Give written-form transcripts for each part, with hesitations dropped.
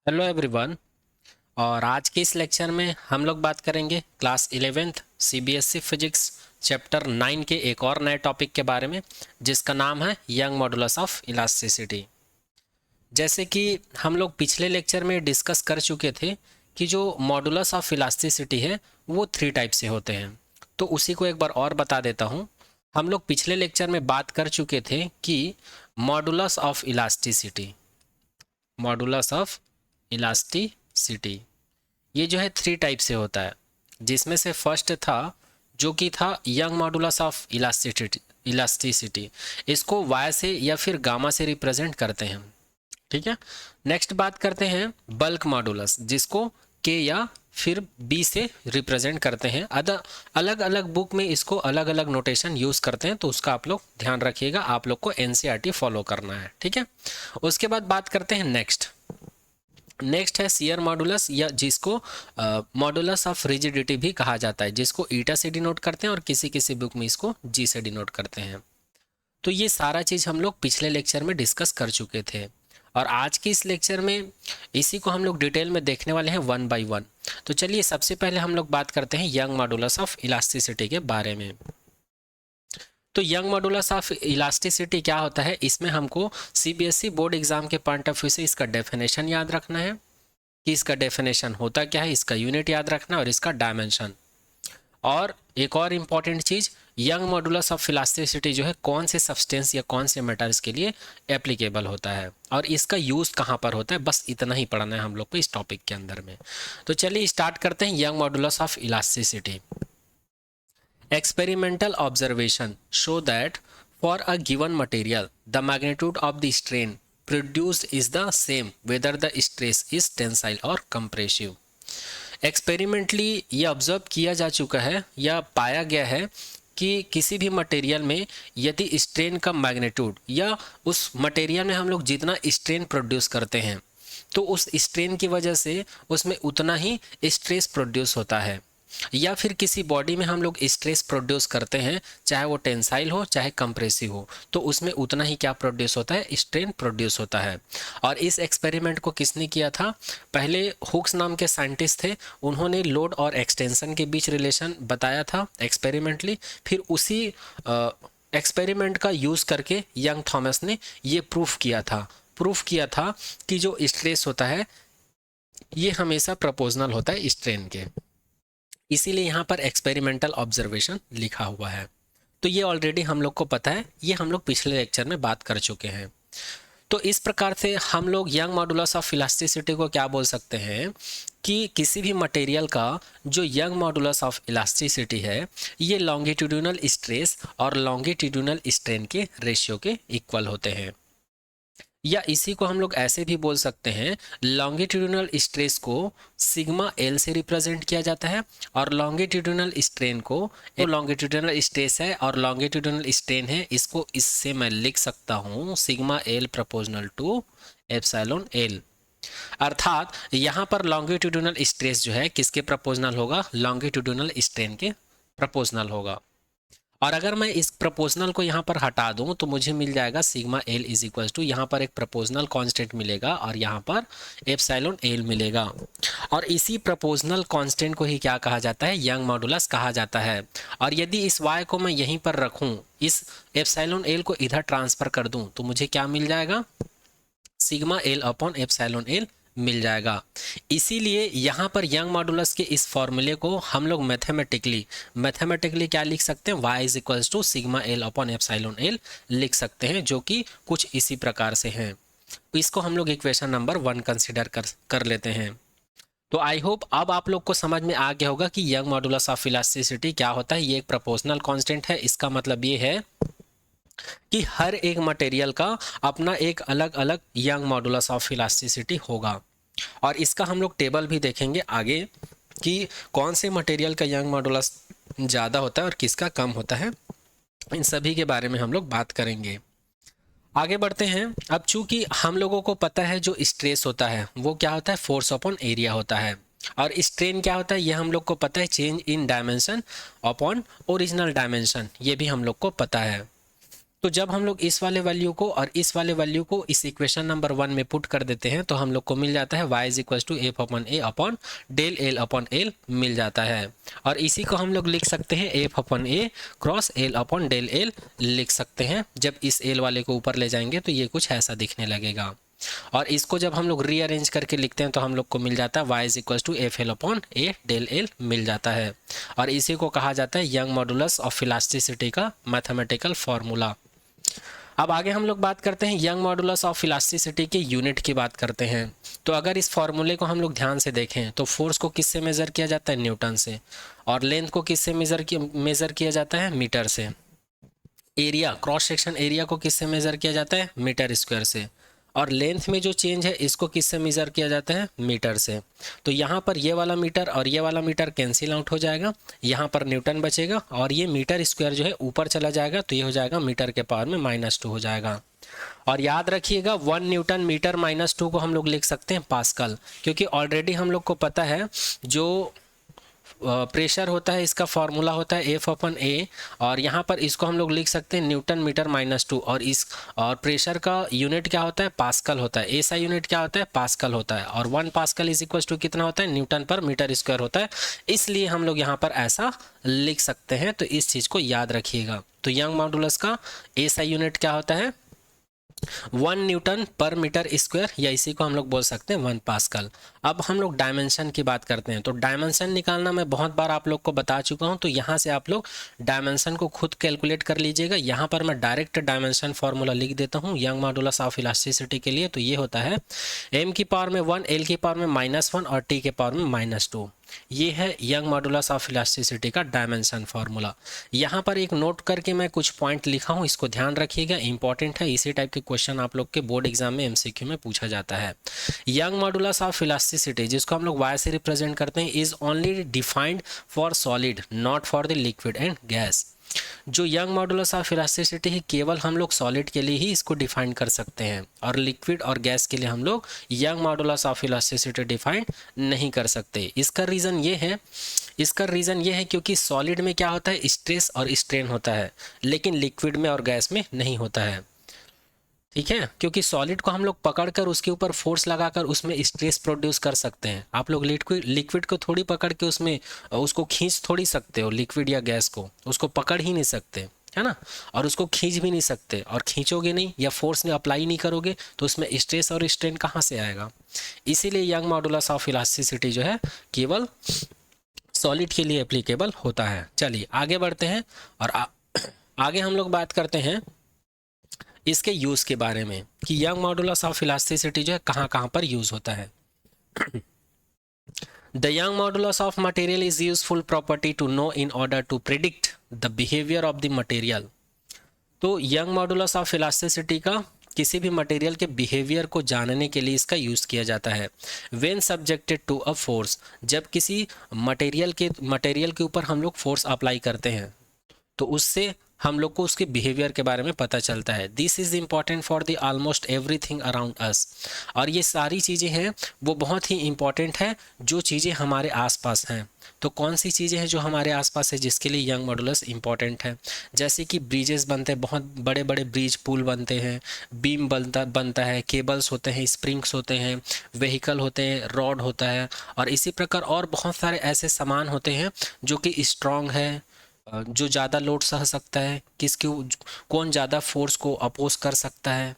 Hello everyone. और आज के इस लेक्चर में हम लोग बात करेंगे class 11th CBSE physics chapter 9 के एक और नए टॉपिक के बारे में, जिसका नाम है यंग मॉडुलस ऑफ इलास्टिसिटी। जैसे कि हम लोग पिछले लेक्चर में डिस्कस कर चुके थे कि जो मॉडुलस ऑफ इलास्टिसिटी है वो 3 टाइप से होते हैं। तो उसी को एक बार और बता देता हूँ। हम लोग पिछले लेक्चर में बात कर चुके थे कि modulus of elasticity, modulus of elasticity ये जो है 3 टाइप से होता है, जिसमें से फर्स्ट था जो कि था यंग मॉडुलस ऑफ इलास्टिसिटी। इसको वाई से या फिर गामा से रिप्रेजेंट करते हैं। ठीक है। नेक्स्ट बात करते हैं बल्क मॉडुलस, जिसको के या फिर बी से रिप्रेजेंट करते हैं। अलग अलग बुक में इसको अलग अलग नोटेशन यूज करते हैं, तो उसका आप लोग ध्यान रखिएगा। आप लोग को एनसीईआरटी फॉलो करना है। ठीक है। उसके बाद बात करते हैं नेक्स्ट है शियर मॉडुलस, या जिसको मॉडुलस ऑफ रिजिडिटी भी कहा जाता है, जिसको ईटा से डिनोट करते हैं और किसी किसी बुक में इसको जी से डिनोट करते हैं। तो ये सारा चीज़ हम लोग पिछले लेक्चर में डिस्कस कर चुके थे, और आज के इस लेक्चर में इसी को हम लोग डिटेल में देखने वाले हैं वन बाय वन। तो चलिए सबसे पहले हम लोग बात करते हैं यंग मॉडुलस ऑफ इलास्टिसिटी के बारे में। तो यंग मॉडुलस ऑफ इलास्टिसिटी क्या होता है, इसमें हमको सीबीएसई बोर्ड एग्जाम के पॉइंट ऑफ व्यू से इसका डेफिनेशन याद रखना है कि इसका डेफिनेशन होता क्या है, इसका यूनिट याद रखना और इसका डायमेंशन। और एक और important cheese, young modulus of elasticity जो है कौन से सब्सटेंस या कौन से मेटल्स के लिए एप्लीकेबल होता है और इसका यूज़ कहाँ पर होता है, बस इतना ही पढ़ना है हम लोग को इस टॉपिक के अंदर में। तो चलिए स्टार्ट करते हैं Young modulus of elasticity. Experimental observation show that for a given material, the magnitude of the strain produced is the same whether the stress is tensile or compressive. Experimentally ये observe किया जा चुका है या पाया गया है कि किसी भी मटेरियल में यदि स्ट्रेन का मैग्नीट्यूड या उस मटेरियल में हम लोग जितना स्ट्रेन प्रोड्यूस करते हैं, तो उस स्ट्रेन की वजह से उसमें उतना ही स्ट्रेस प्रोड्यूस होता है। या फिर किसी बॉडी में हम लोग स्ट्रेस प्रोड्यूस करते हैं, चाहे वो टेंसाइल हो चाहे कंप्रेसिव हो, तो उसमें उतना ही क्या प्रोड्यूस होता है, स्ट्रेन प्रोड्यूस होता है। और इस एक्सपेरिमेंट को किसने किया था, पहले हुक्स नाम के साइंटिस्ट थे, उन्होंने लोड और एक्सटेंशन के बीच रिलेशन बताया था एक्सपेरिमेंटली। फिर उसी एक्सपेरिमेंट का यूज़ करके यंग थॉमस ने ये प्रूफ किया था कि जो स्ट्रेस होता है ये हमेशा प्रोपोर्शनल होता है स्ट्रेन के। इसीलिए यहाँ पर एक्सपेरिमेंटल ऑब्जर्वेशन लिखा हुआ है। तो ये ऑलरेडी हम लोग को पता है, ये हम लोग पिछले लेक्चर में बात कर चुके हैं। तो इस प्रकार से हम लोग यंग मॉडुलस ऑफ इलास्टिसिटी को क्या बोल सकते हैं कि किसी भी मटेरियल का जो यंग मॉडुलस ऑफ इलास्टिसिटी है, ये लॉन्गिट्यूडिनल स्ट्रेस और लॉन्गिट्यूडिनल स्ट्रेन के रेशियो के इक्वल होते हैं। या इसी को हम लोग ऐसे भी बोल सकते हैं, लॉन्गिट्यूडिनल स्ट्रेस को सिग्मा एल से रिप्रेजेंट किया जाता है और लॉन्गिट्यूडिनल स्ट्रेन को, लॉन्गिट्यूडिनल स्ट्रेस है और लॉन्गिट्यूडिनल स्ट्रेन है, इसको इससे मैं लिख सकता हूँ sigma L proportional to epsilon L. अर्थात यहाँ पर लॉन्गिट्यूडिनल स्ट्रेस जो है किसके प्रोपोर्शनल होगा, लॉन्गिट्यूडिनल स्ट्रेन के प्रोपोर्शनल होगा। और अगर मैं इस प्रपोजनल को यहाँ पर हटा दूँ तो मुझे मिल जाएगा sigma L is equal to, यहाँ पर एक प्रपोजनल कांस्टेंट मिलेगा और यहाँ पर एप्सिलॉन एल मिलेगा। और इसी प्रपोजनल कांस्टेंट को ही क्या कहा जाता है, यंग मॉडुलस कहा जाता है। और यदि इस y को मैं यहीं पर रखूँ, इस एप्सिलॉन एल को इधर ट्रांसफर कर दूँ, तो मुझे क्या मिल जाएगा, sigma L upon epsilon L मिल जाएगा। इसीलिए यहाँ पर यंग मॉडुलस के इस फॉर्मूले को हम लोग मैथमेटिकली क्या लिख सकते हैं, y is equals to sigma L upon epsilon L लिख सकते हैं, जो कि कुछ इसी प्रकार से हैं। इसको हम लोग इक्वेशन नंबर 1 कंसिडर कर लेते हैं। तो आई होप अब आप लोग को समझ में आ गया होगा कि यंग मॉडुलस ऑफ इलास्टिसिटी क्या होता है। ये एक प्रोपोर्शनल कांस्टेंट है। इसका मतलब ये है कि हर एक मटेरियल का अपना एक अलग अलग यंग मॉडुलस ऑफ इलास्टिसिटी होगा। और इसका हम लोग टेबल भी देखेंगे आगे कि कौन से मटेरियल का यंग मॉडुलस ज़्यादा होता है और किसका कम होता है। इन सभी के बारे में हम लोग बात करेंगे। आगे बढ़ते हैं। अब चूंकि हम लोगों को पता है जो स्ट्रेस होता है वो क्या होता है, फोर्स अपॉन एरिया होता है। और स्ट्रेन क्या होता है ये हम लोग को पता है, change in dimension upon original dimension, ये भी हम लोग को पता है। तो जब हम लोग इस वाले वैल्यू को और इस वाले वैल्यू को इस इक्वेशन नंबर 1 में पुट कर देते हैं तो हम लोग को मिल जाता है y is equal to F upon A upon del L upon L मिल जाता है। और इसी को हम लोग लिख सकते हैं F upon A cross L upon del L लिख सकते हैं। जब इस एल वाले को ऊपर ले जाएंगे तो ये कुछ ऐसा दिखने लगेगा। और इसको जब हम लोग रीअरेंज करके लिखते हैं तो हम लोग को मिल जाता है y is equal to F L upon A del L मिल जाता है। और इसी को कहा जाता है यंग मॉडुलस ऑफ इलास्टिसिटी का मैथमेटिकल फॉर्मूला। अब आगे हम लोग बात करते हैं यंग मॉडुलस ऑफ इलास्टिसिटी के यूनिट की बात करते हैं। तो अगर इस फॉर्मूले को हम लोग ध्यान से देखें तो फोर्स को किससे मेज़र किया जाता है, न्यूटन से, और लेंथ को किससे मेज़र किया जाता है, मीटर से। एरिया, क्रॉस सेक्शन एरिया को किससे मेज़र किया जाता है, मीटर स्क्वायर से। और लेंथ में जो चेंज है इसको किससे मेज़र किया जाता है, मीटर से। तो यहाँ पर ये वाला मीटर और ये वाला मीटर कैंसिल आउट हो जाएगा, यहाँ पर न्यूटन बचेगा और ये मीटर स्क्वायर जो है ऊपर चला जाएगा तो ये हो जाएगा मीटर के पावर में -2 हो जाएगा। और याद रखिएगा 1 न्यूटन मीटर -2 को हम लोग लिख सकते हैं पास्कल, क्योंकि ऑलरेडी हम लोग को पता है जो प्रेशर होता है इसका फॉर्मूला होता है एफ अपन ए, और यहाँ पर इसको हम लोग लिख सकते हैं न्यूटन मीटर -2। और प्रेशर का यूनिट क्या होता है, पास्कल होता है। ऐसा यूनिट क्या होता है, पास्कल होता है। और 1 पास्कल इज इक्वल टू कितना होता है, न्यूटन पर मीटर स्क्वायर होता है। इसलिए हम लोग यहाँ पर ऐसा लिख सकते हैं, तो इस चीज़ को याद रखिएगा। तो यंग मॉडुलस का ऐसा यूनिट क्या होता है, 1 न्यूटन पर मीटर स्क्वायर, या इसी को हम लोग बोल सकते हैं 1 पास्कल। अब हम लोग डायमेंशन की बात करते हैं। तो डायमेंशन निकालना मैं बहुत बार आप लोग को बता चुका हूं, तो यहाँ से आप लोग डायमेंशन को खुद कैलकुलेट कर लीजिएगा। यहाँ पर मैं डायरेक्ट डायमेंशन फॉर्मूला लिख देता हूँ यंग मॉडुलस ऑफ इलास्टिसिटी के लिए। तो ये होता है m की पावर में 1, l की पावर में -1 और t के पावर में -2। ये है यंग मॉडुलस ऑफ इलास्टिसिटी का डायमेंशन फार्मूला। यहाँ पर एक नोट करके मैं कुछ पॉइंट लिखा हूँ, इसको ध्यान रखिएगा, इंपॉर्टेंट है। इसी टाइप के क्वेश्चन आप लोग के बोर्ड एग्जाम में एमसीक्यू में पूछा जाता है। यंग मॉडुलस ऑफ इलास्टिसिटी, जिसको हम लोग वाई से रिप्रेजेंट करते हैं, is only defined for solid, not for the liquid and gas. जो यंग मॉडुलस ऑफ इलास्टिसिटी है केवल हम लोग सॉलिड के लिए ही इसको डिफाइन कर सकते हैं, और लिक्विड और गैस के लिए हम लोग young modulus of elasticity define नहीं कर सकते। इसका रीज़न ये है क्योंकि सॉलिड में क्या होता है, स्ट्रेस और स्ट्रेन होता है, लेकिन लिक्विड में और गैस में नहीं होता है। ठीक है, क्योंकि सॉलिड को हम लोग पकड़कर उसके ऊपर फोर्स लगाकर उसमें स्ट्रेस प्रोड्यूस कर सकते हैं। आप लोग लिक्विड को थोड़ी पकड़ के उसमें उसको खींच थोड़ी सकते हो, लिक्विड या गैस को उसको पकड़ ही नहीं सकते, है ना, और उसको खींच भी नहीं सकते, और खींचोगे नहीं या फोर्स में अप्लाई नहीं करोगे तो उसमें स्ट्रेस और स्ट्रेन कहाँ से आएगा। इसीलिए यंग मॉडुलस ऑफ इलास्टिसिटी जो है केवल सॉलिड के लिए एप्लीकेबल होता है। चलिए आगे बढ़ते हैं, और आगे हम लोग बात करते हैं इसके यूज़ के बारे में कि यंग मॉडुलस ऑफ इलास्टिसिटी जो है कहाँ कहाँ पर यूज़ होता है। The Young modulus of material is useful property to know in order to predict the behaviour of the material. तो यंग मॉडुलस ऑफ इलास्टिसिटी का किसी भी मटेरियल के बिहेवियर को जानने के लिए इसका यूज़ किया जाता है। When subjected to a force, जब किसी मटेरियल के ऊपर हम लोग फोर्स अप्लाई करते हैं तो उससे हम लोग को उसके बिहेवियर के बारे में पता चलता है। This is important for the almost everything around us. और ये सारी चीज़ें हैं वो बहुत ही इम्पॉर्टेंट है जो चीज़ें हमारे आसपास हैं। तो कौन सी चीज़ें हैं जो हमारे आसपास है जिसके लिए यंग मॉडुलस इम्पॉर्टेंट है, जैसे कि ब्रिजेस बनते हैं, बहुत बड़े बड़े ब्रिज पुल बनते हैं, बीम बनता है, केबल्स होते हैं, स्प्रिंग्स होते हैं, व्हीकल होते हैं, रॉड होता है, और इसी प्रकार और बहुत सारे ऐसे सामान होते हैं जो कि स्ट्रॉन्ग है, जो ज़्यादा लोड सह सकता है, कौन ज़्यादा फोर्स को अपोज कर सकता है।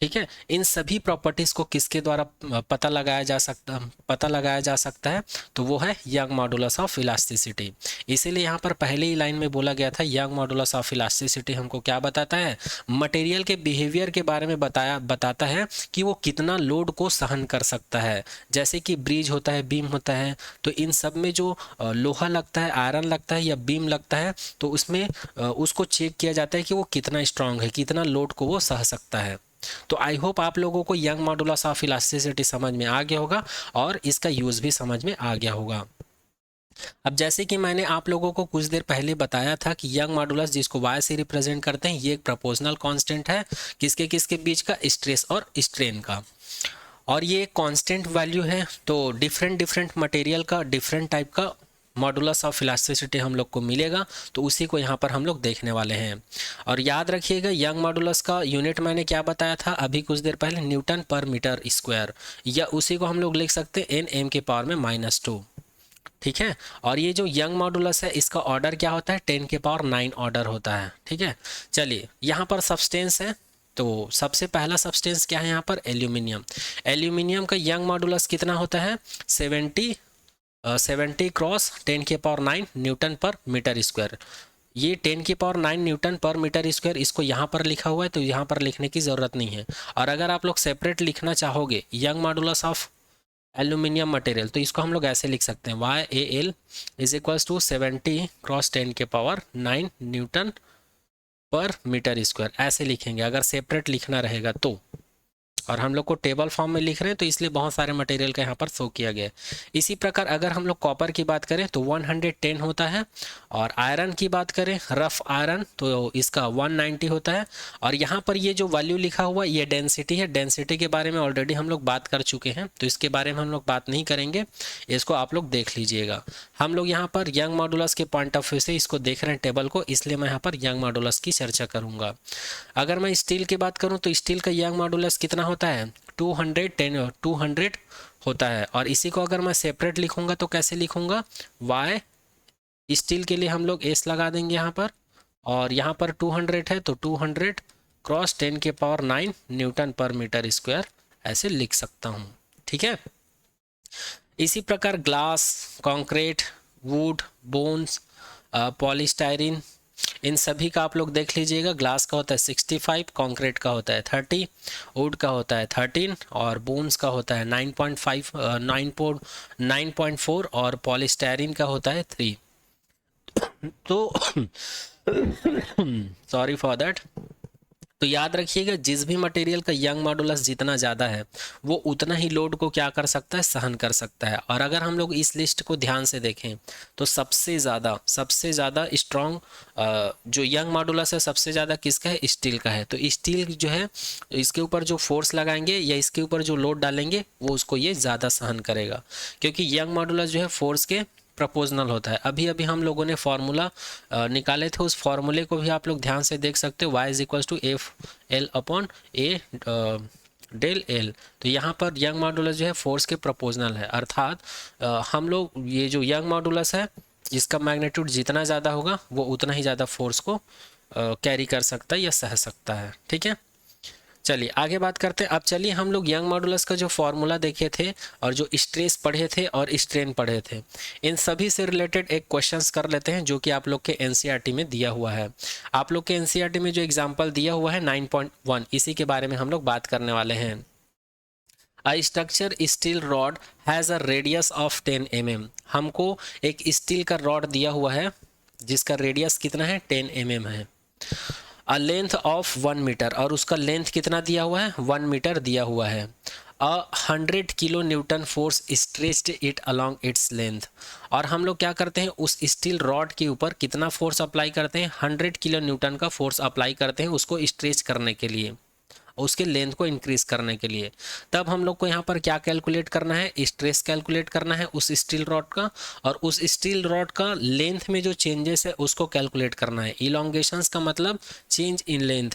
ठीक है, इन सभी प्रॉपर्टीज़ को किसके द्वारा पता लगाया जा सकता है, तो वो है यंग मॉडुलस ऑफ इलास्टिसिटी। इसीलिए यहाँ पर पहले ही लाइन में बोला गया था यंग मॉडुलस ऑफ इलास्टिसिटी हमको क्या बताता है, मटेरियल के बिहेवियर के बारे में बताता है कि वो कितना लोड को सहन कर सकता है। जैसे कि ब्रिज होता है, बीम होता है, तो इन सब में जो लोहा लगता है, आयरन लगता है या बीम लगता है, तो उसमें उसको चेक किया जाता है कि वो कितना स्ट्रांग है, कितना लोड को वो सह सकता है। तो आई होप आप लोगों को यंग मॉडुलस ऑफ इलास्टिसिटी समझ में आ गया होगा और इसका यूज़ भी समझ में आ गया होगा। अब जैसे कि मैंने आप लोगों को कुछ देर पहले बताया था कि यंग मॉडुलस जिसको वाई से रिप्रेजेंट करते हैं, ये एक प्रोपोर्शनल कांस्टेंट है किसके बीच का, स्ट्रेस और स्ट्रेन का, और ये एक कांस्टेंट वैल्यू है। तो डिफरेंट मटेरियल का डिफरेंट टाइप का मॉडुलस ऑफ इलास्टिसिटी हम लोग को मिलेगा, तो उसी को यहाँ पर हम लोग देखने वाले हैं। और याद रखिएगा यंग मॉडुलस का यूनिट मैंने क्या बताया था अभी कुछ देर पहले, न्यूटन पर मीटर स्क्वायर, या उसी को हम लोग लिख सकते हैं एन m के पावर में -2, ठीक है। और ये जो यंग मॉडुलस है इसका ऑर्डर क्या होता है, 10 के पावर 9 ऑर्डर होता है, ठीक है। चलिए यहाँ पर सब्सटेंस है, तो सबसे पहला सब्सटेंस क्या है यहाँ पर, एल्यूमिनियम। एल्यूमिनियम का यंग मॉडुलस कितना होता है, 70 क्रॉस 10 के power 9 newton per metre square. ये 10 की power 9 newton per metre square, इसको यहाँ पर लिखा हुआ है तो यहाँ पर लिखने की ज़रूरत नहीं है। और अगर आप लोग सेपरेट लिखना चाहोगे Young modulus of aluminium material, तो इसको हम लोग ऐसे लिख सकते हैं YAL is equals to 70 cross 10 के power 9 newton per metre square, ऐसे लिखेंगे अगर सेपरेट लिखना रहेगा तो। और हम लोग को टेबल फॉर्म में लिख रहे हैं तो इसलिए बहुत सारे मटेरियल का यहाँ पर शो किया गया है। इसी प्रकार अगर हम लोग कॉपर की बात करें तो 110 होता है, और आयरन की बात करें रफ आयरन तो इसका 190 होता है। और यहाँ पर ये जो वैल्यू लिखा हुआ ये डेंसिटी है, डेंसिटी के बारे में ऑलरेडी हम लोग बात कर चुके हैं तो इसके बारे में हम लोग बात नहीं करेंगे, इसको आप लोग देख लीजिएगा। हम लोग यहाँ पर यंग मॉडुलस के पॉइंट ऑफ व्यू से इसको देख रहे हैं टेबल को, इसलिए मैं यहाँ पर यंग मॉडुलस की चर्चा करूँगा। अगर मैं स्टील की बात करूँ तो स्टील का यंग मॉडुलस कितना होता है, 200 होता है। और इसी को अगर मैं सेपरेट लिखूंगा तो कैसे लिखूंगा, Y स्टील के लिए हम लोग S लगा देंगे यहाँ पर, और यहाँ पर 200 है तो 200 क्रॉस 10 के power 9 newton per metre square, ऐसे लिख सकता हूँ, ठीक है। इसी प्रकार glass, concrete, wood, bones, polystyrene, इन सभी का आप लोग देख लीजिएगा। ग्लास का होता है 65, कंक्रीट का होता है 30, वुड का होता है 13, और बोन्स का होता है 9.4, और पॉलीस्टायरीन का होता है 3। तो सॉरी फॉर दैट। तो याद रखिएगा जिस भी मटेरियल का यंग मॉडुलस जितना ज़्यादा है वो उतना ही लोड को क्या कर सकता है, सहन कर सकता है। और अगर हम लोग इस लिस्ट को ध्यान से देखें तो सबसे ज़्यादा स्ट्रॉन्ग जो यंग मॉडुलस है सबसे ज़्यादा किसका है, स्टील का है। तो स्टील जो है इसके ऊपर जो फोर्स लगाएंगे या इसके ऊपर जो लोड डालेंगे वो उसको ये ज़्यादा सहन करेगा, क्योंकि यंग मॉडुलस जो है फोर्स के प्रोपोर्शनल होता है। अभी अभी हम लोगों ने फॉर्मूला निकाले थे, उस फॉर्मूले को भी आप लोग ध्यान से देख सकते हो, y is equals to FL/A del L। तो यहाँ पर यंग मॉडुलस जो है फोर्स के प्रोपोर्शनल है, अर्थात हम लोग ये जो यंग मॉडुलस है इसका मैग्नीट्यूड जितना ज़्यादा होगा वो उतना ही ज़्यादा फोर्स को कैरी कर सकता है या सह सकता है, ठीक है। चलिए आगे बात करते हैं। अब चलिए हम लोग यंग मॉडुलस का जो फॉर्मूला देखे थे और जो स्ट्रेस पढ़े थे और स्ट्रेन पढ़े थे, इन सभी से रिलेटेड एक क्वेश्चंस कर लेते हैं जो कि आप लोग के एनसीईआरटी में दिया हुआ है। आप लोग के एनसीईआरटी में जो एग्जाम्पल दिया हुआ है 9.1, इसी के बारे में हम लोग बात करने वाले हैं। A structure steel rod has a radius of 10 mm। हमको एक स्टील का रॉड दिया हुआ है जिसका रेडियस कितना है, 10 mm है। अ लेंथ ऑफ 1 मीटर, और उसका लेंथ कितना दिया हुआ है, 1 मीटर दिया हुआ है। 100 kilo Newton force stretched it along its length. और हम लोग क्या करते हैं, उस स्टील रॉड के ऊपर कितना फोर्स अप्लाई करते हैं, 100 किलो न्यूटन का फोर्स अप्लाई करते हैं उसको स्ट्रेच करने के लिए, उसके लेंथ को इंक्रीज करने के लिए। तब हम लोग को यहाँ पर क्या कैलकुलेट करना है, स्ट्रेस कैलकुलेट करना है उस स्टील रॉड का, और उस स्टील रॉड का लेंथ में जो चेंजेस है उसको कैलकुलेट करना है। इलोंगेशंस का मतलब change in length,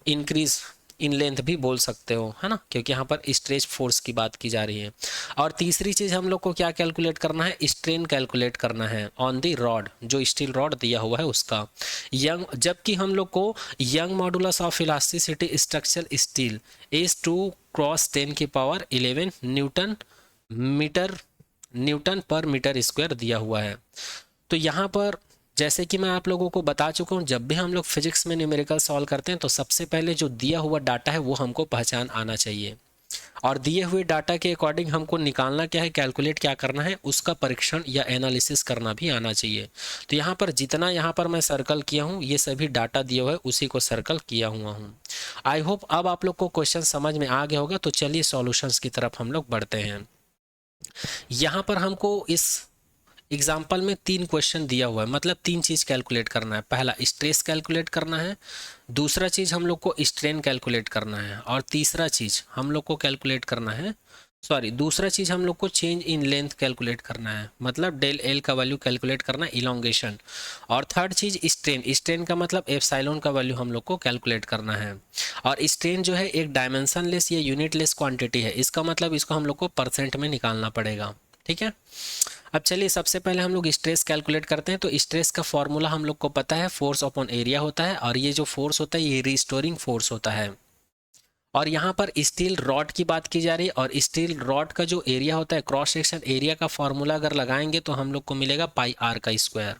increase in length भी बोल सकते हो, है ना, क्योंकि यहाँ पर स्ट्रेच फोर्स की बात की जा रही है। और तीसरी चीज़ हम लोग को क्या कैलकुलेट करना है, स्ट्रेन कैलकुलेट करना है ऑन दी रॉड, जो स्टील रॉड दिया हुआ है उसका। जबकि हम लोग को young modulus of elasticity structure steel is 2 cross 10 की power 11 Newton per metre square दिया हुआ है। तो यहाँ पर जैसे कि मैं आप लोगों को बता चुका हूँ, जब भी हम लोग फिजिक्स में न्यूमेरिकल सॉल्व करते हैं तो सबसे पहले जो दिया हुआ डाटा है वो हमको पहचान आना चाहिए, और दिए हुए डाटा के अकॉर्डिंग हमको निकालना क्या है, कैलकुलेट क्या करना है, उसका परीक्षण या एनालिसिस करना भी आना चाहिए। तो यहाँ पर जितना यहाँ पर मैं सर्कल किया हूँ ये सभी डाटा दिया हुआ है उसी को सर्कल किया हुआ हूँ। आई होप अब आप लोग को क्वेश्चन समझ में आ गया होगा। तो चलिए सॉल्यूशंस की तरफ हम लोग बढ़ते हैं। यहाँ पर हमको इस एग्जाम्पल में 3 क्वेश्चन दिया हुआ है, मतलब 3 चीज़ कैलकुलेट करना है। पहला स्ट्रेस कैलकुलेट करना है, दूसरा चीज़ हम लोग को स्ट्रेन कैलकुलेट करना है, और तीसरा चीज़ हम लोग को कैलकुलेट करना है सॉरी, दूसरा चीज़ हम लोग को चेंज इन लेंथ कैलकुलेट करना है, मतलब डेल एल का वैल्यू कैलकुलेट करना है, इलोंगेशन। और थर्ड चीज़ स्ट्रेन, स्ट्रेन का मतलब एप्सिलॉन का वैल्यू हम लोग को कैलकुलेट करना है। और स्ट्रेन जो है एक डायमेंशनलेस या यूनिटलेस क्वांटिटी है, इसका मतलब इसको हम लोग को परसेंट में निकालना पड़ेगा। ठीक है, अब चलिए सबसे पहले हम लोग स्ट्रेस कैलकुलेट करते हैं। तो स्ट्रेस का फॉर्मूला हम लोग को पता है, फोर्स अपॉन एरिया होता है, और ये जो फोर्स होता है ये रिस्टोरिंग फोर्स होता है। और यहाँ पर स्टील रॉड की बात की जा रही है, और स्टील रॉड का जो एरिया होता है, क्रॉस सेक्शन एरिया का फॉर्मूला अगर लगाएंगे तो हम लोग को मिलेगा पाई आर का स्क्वायर।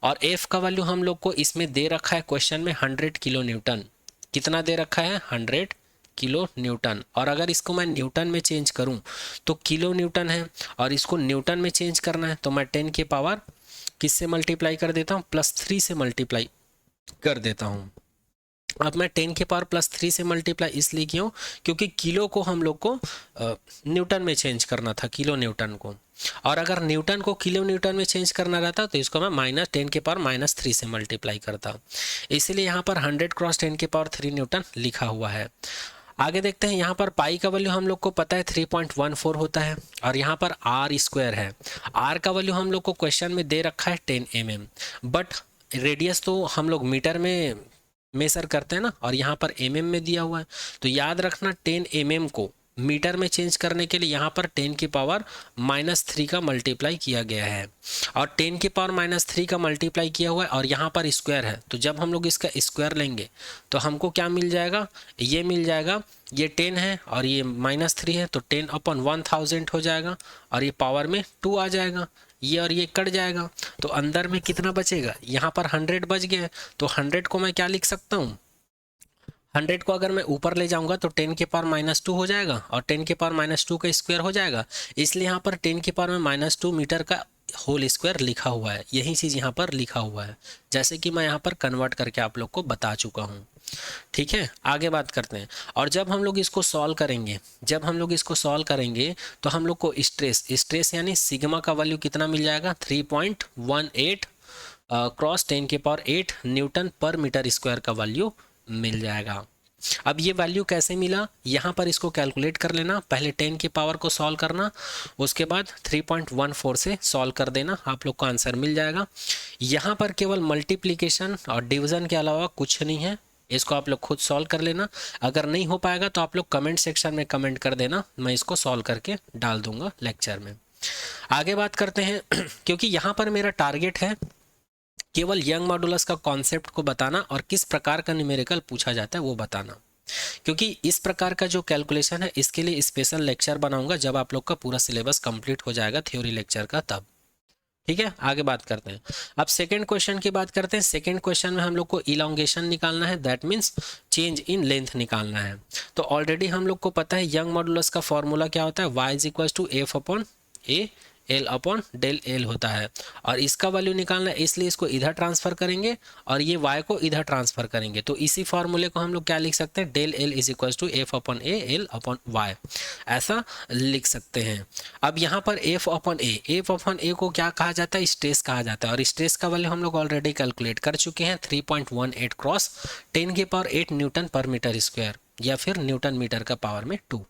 और एफ का वैल्यू हम लोग को इसमें दे रखा है क्वेश्चन में 100 किलो न्यूटन। कितना दे रखा है? 100 किलो न्यूटन। और अगर इसको मैं न्यूटन में चेंज करूं तो किलो न्यूटन है, और इसको न्यूटन में चेंज करना है तो मैं 10 के पावर किससे मल्टीप्लाई कर देता हूँ? +3 से मल्टीप्लाई कर देता हूँ। अब मैं 10 के पावर +3 से मल्टीप्लाई इसलिए क्यों? क्योंकि किलो को हम लोग को न्यूटन में चेंज करना था, किलो न्यूटन को। और अगर न्यूटन को किलो न्यूटन में चेंज करना रहता तो इसको मैं -10 के पावर -3 से मल्टीप्लाई करता। इसीलिए यहाँ पर 100 क्रॉस 10 के पावर 3 न्यूटन लिखा हुआ है। आगे देखते हैं, यहाँ पर पाई का वैल्यू हम लोग को पता है 3.14 होता है, और यहाँ पर आर स्क्वायर है। आर का वैल्यू हम लोग को क्वेश्चन में दे रखा है 10 mm, बट रेडियस तो हम लोग मीटर में मेजर करते हैं ना, और यहाँ पर mm में दिया हुआ है। तो याद रखना 10 mm को मीटर में चेंज करने के लिए यहाँ पर 10 की पावर -3 का मल्टीप्लाई किया गया है, और 10 की पावर -3 का मल्टीप्लाई किया हुआ है, और यहाँ पर स्क्वायर है। तो जब हम लोग इसका स्क्वायर लेंगे तो हमको क्या मिल जाएगा? ये मिल जाएगा, ये 10 है और ये -3 है, तो 10/1000 हो जाएगा, और ये पावर में 2 आ जाएगा, ये और ये कट जाएगा, तो अंदर में कितना बचेगा? यहाँ पर 100 बच गया है। तो 100 को मैं क्या लिख सकता हूँ? 100 को अगर मैं ऊपर ले जाऊंगा तो 10 के पावर -2 हो जाएगा, और 10 के पावर -2 का स्क्वायर हो जाएगा। इसलिए यहाँ पर 10 के पावर में -2 मीटर का होल स्क्वायर लिखा हुआ है। यही चीज़ यहाँ पर लिखा हुआ है, जैसे कि मैं यहाँ पर कन्वर्ट करके आप लोग को बता चुका हूँ। ठीक है, आगे बात करते हैं। और जब हम लोग इसको सॉल्व करेंगे, तो हम लोग को स्ट्रेस यानी सिग्मा का वैल्यू कितना मिल जाएगा? 3.18 क्रॉस 10 के power 8 Newton per metre square का वैल्यू मिल जाएगा। अब ये वैल्यू कैसे मिला? यहाँ पर इसको कैलकुलेट कर लेना, पहले 10 की पावर को सॉल्व करना, उसके बाद 3.14 से सॉल्व कर देना, आप लोग को आंसर मिल जाएगा। यहाँ पर केवल मल्टीप्लिकेशन और डिवीजन के अलावा कुछ नहीं है, इसको आप लोग खुद सॉल्व कर लेना। अगर नहीं हो पाएगा तो आप लोग कमेंट सेक्शन में कमेंट कर देना, मैं इसको सॉल्व करके डाल दूंगा लेक्चर में। आगे बात करते हैं क्योंकि यहाँ पर मेरा टारगेट है केवल यंग मॉडुलस का कॉन्सेप्ट को बताना और किस प्रकार का न्यूमेरिकल पूछा जाता है वो बताना, क्योंकि इस प्रकार का जो कैलकुलेशन है इसके लिए स्पेशल लेक्चर बनाऊंगा जब आप लोग का पूरा सिलेबस कंप्लीट हो जाएगा थ्योरी लेक्चर का तब। ठीक है, आगे बात करते हैं। अब सेकंड क्वेश्चन की बात करते हैं। सेकंड क्वेश्चन में हम लोग को इलोंगेशन निकालना है, that means change in length निकालना है। तो ऑलरेडी हम लोग को पता है यंग मॉडुलस का फॉर्मूला क्या होता है? y = f/a L/del होता है, और इसका वैल्यू निकालना है, इसलिए इसको इधर ट्रांसफर करेंगे और ये y को इधर ट्रांसफर करेंगे। तो इसी फॉर्मूले को हम लोग क्या लिख सकते हैं? del L = f/a L/y, ऐसा लिख सकते हैं। अब यहाँ पर f/a को क्या कहा जाता है? स्ट्रेस कहा जाता है, और स्ट्रेस का वैल्यू हम लोग ऑलरेडी कैलकुलेट कर चुके हैं, 3.18 क्रॉस 10 के power 8 Newton per metre square, या फिर न्यूटन मीटर का पावर में 2।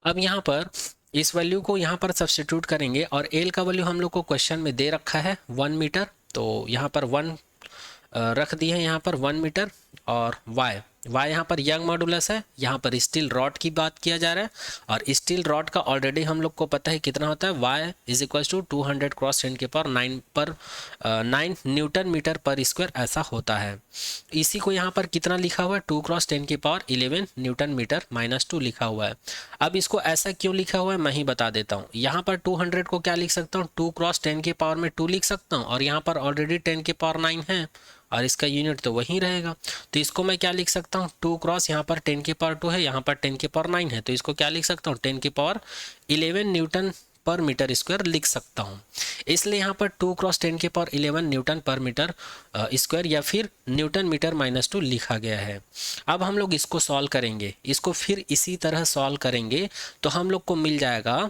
अब यहाँ पर इस वैल्यू को यहाँ पर सब्स्टिट्यूट करेंगे, और एल का वैल्यू हम लोग को क्वेश्चन में दे रखा है 1 मीटर, तो यहाँ पर 1 रख दिए हैं, यहाँ पर 1 मीटर। और y यहाँ पर यंग मॉडुलस है, यहाँ पर स्टील रॉड की बात किया जा रहा है, और स्टील रॉड का ऑलरेडी हम लोग को पता है कितना होता है? y = 200 क्रॉस 10 के पावर 9 न्यूटन मीटर पर स्क्वायर, ऐसा होता है। इसी को यहाँ पर कितना लिखा हुआ है? 2 क्रॉस 10 के पावर 11 न्यूटन मीटर -2 लिखा हुआ है। अब इसको ऐसा क्यों लिखा हुआ है मैं ही बता देता हूँ। यहाँ पर 200 को क्या लिख सकता हूँ? 2 क्रॉस 10 के पावर में 2 लिख सकता हूँ, और यहाँ पर ऑलरेडी 10 के पावर 9 है, और इसका यूनिट तो वहीं रहेगा। तो इसको मैं क्या लिख सकता हूँ? 2 क्रॉस यहाँ पर 10 के पावर 2 है, यहाँ पर 10 के पावर 9 है, तो इसको क्या लिख सकता हूँ? 10 के power 11 Newton per metre square लिख सकता हूँ। इसलिए यहाँ पर 2 क्रॉस 10 के power 11 Newton per metre square, या फिर न्यूटन मीटर -2 लिखा गया है। अब हम लोग इसको सॉल्व करेंगे, इसको फिर इसी तरह सॉल्व करेंगे तो हम लोग को मिल जाएगा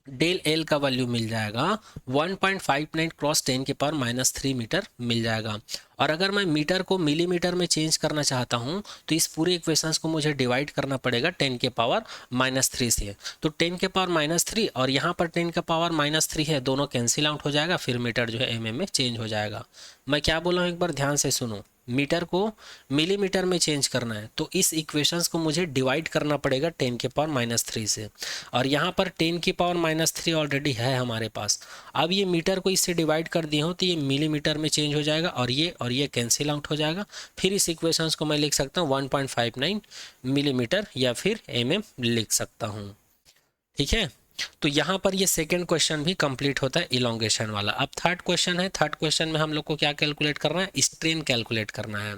डेल एल का वैल्यू मिल जाएगा 1.59 क्रॉस 10⁻³ मीटर मिल जाएगा। और अगर मैं मीटर को मिलीमीटर में चेंज करना चाहता हूँ तो इस पूरे इक्वेशंस को मुझे डिवाइड करना पड़ेगा 10⁻³ से। तो 10⁻³ और यहाँ पर 10⁻³ है, दोनों कैंसिल आउट हो जाएगा, फिर मीटर जो है mm में चेंज हो जाएगा। मैं क्या बोला हूँ एक बार ध्यान से सुनो, मीटर को मिलीमीटर में चेंज करना है तो इस इक्वेशंस को मुझे डिवाइड करना पड़ेगा 10⁻³ से। और यहाँ पर 10⁻³ ऑलरेडी है हमारे पास। अब ये मीटर को इससे डिवाइड कर दिए हो तो ये मिलीमीटर में चेंज हो जाएगा और ये कैंसिल आउट हो जाएगा। फिर इस इक्वेशंस को मैं लिख सकता हूँ 1.59 मिलीमीटर या फिर mm लिख सकता हूँ। ठीक है, तो यहाँ पर ये सेकंड क्वेश्चन भी कंप्लीट होता है इलोंगेशन वाला। अब थर्ड क्वेश्चन है, थर्ड क्वेश्चन में हम लोग को क्या कैलकुलेट करना है, स्ट्रेन कैलकुलेट करना है।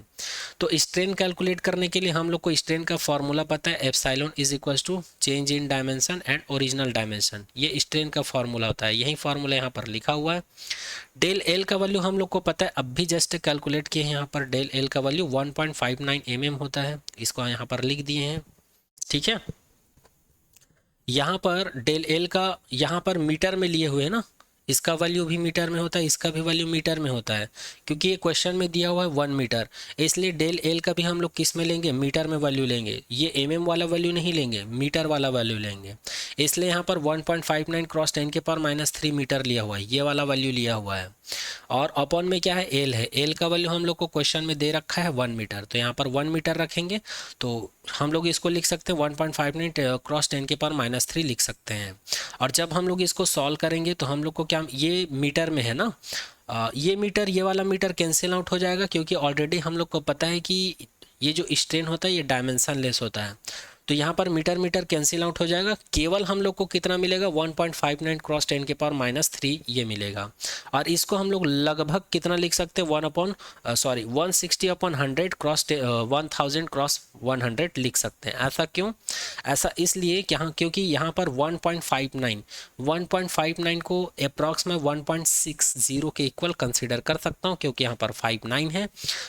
तो स्ट्रेन कैलकुलेट करने के लिए हम लोग को स्ट्रेन का फॉर्मूला पता है, epsilon is equals to change in dimension and original dimension, ये स्ट्रेन का फॉर्मूला होता है। यही फॉर्मूला यहाँ पर लिखा हुआ है। डेल एल का वैल्यू हम लोग को पता है, अब भी जस्ट कैलकुलेट किए हैं। यहाँ पर डेल एल का वैल्यू 1.59 mm होता है, इसको यहाँ पर लिख दिए हैं। ठीक है, यहाँ पर डेल एल का यहाँ पर मीटर में लिए हुए हैं ना, इसका वैल्यू भी मीटर में होता है, इसका भी वैल्यू मीटर में होता है, क्योंकि ये क्वेश्चन में दिया हुआ है 1 मीटर, इसलिए डेल एल का भी हम लोग किस में लेंगे, मीटर में वैल्यू लेंगे। ये mm वाला वैल्यू नहीं लेंगे, मीटर वाला वैल्यू लेंगे। इसलिए यहाँ पर 1.59 क्रॉस 10⁻³ मीटर लिया हुआ है, ये वाला वैल्यू लिया हुआ है। और अपॉन में क्या है, एल है, एल का वैल्यू हम लोग को क्वेश्चन में दे रखा है 1 मीटर, तो यहाँ पर 1 मीटर रखेंगे तो हम लोग इसको लिख सकते हैं 1.59 क्रॉस 10⁻³ लिख सकते हैं। और जब हम लोग इसको सॉल्व करेंगे तो हम लोग को क्या, ये मीटर में है ना, ये मीटर ये वाला मीटर कैंसिल आउट हो जाएगा, क्योंकि ऑलरेडी हम लोग को पता है कि ये जो स्ट्रेन होता है ये डायमेंशन लेस होता है। तो यहाँ पर मीटर मीटर कैंसिल आउट हो जाएगा, केवल हम लोग को कितना मिलेगा, 1.59 क्रॉस 10⁻³ ये मिलेगा। और इसको हम लोग लगभग कितना लिख सकते हैं, 160/100 क्रॉस 1000 क्रॉस 100 लिख सकते हैं। ऐसा क्यों, ऐसा इसलिए क्योंकि यहाँ पर 1.59 को अप्रॉक्स में 1.60 के इक्वल कंसिडर कर सकता हूँ, क्योंकि यहाँ पर 59 है।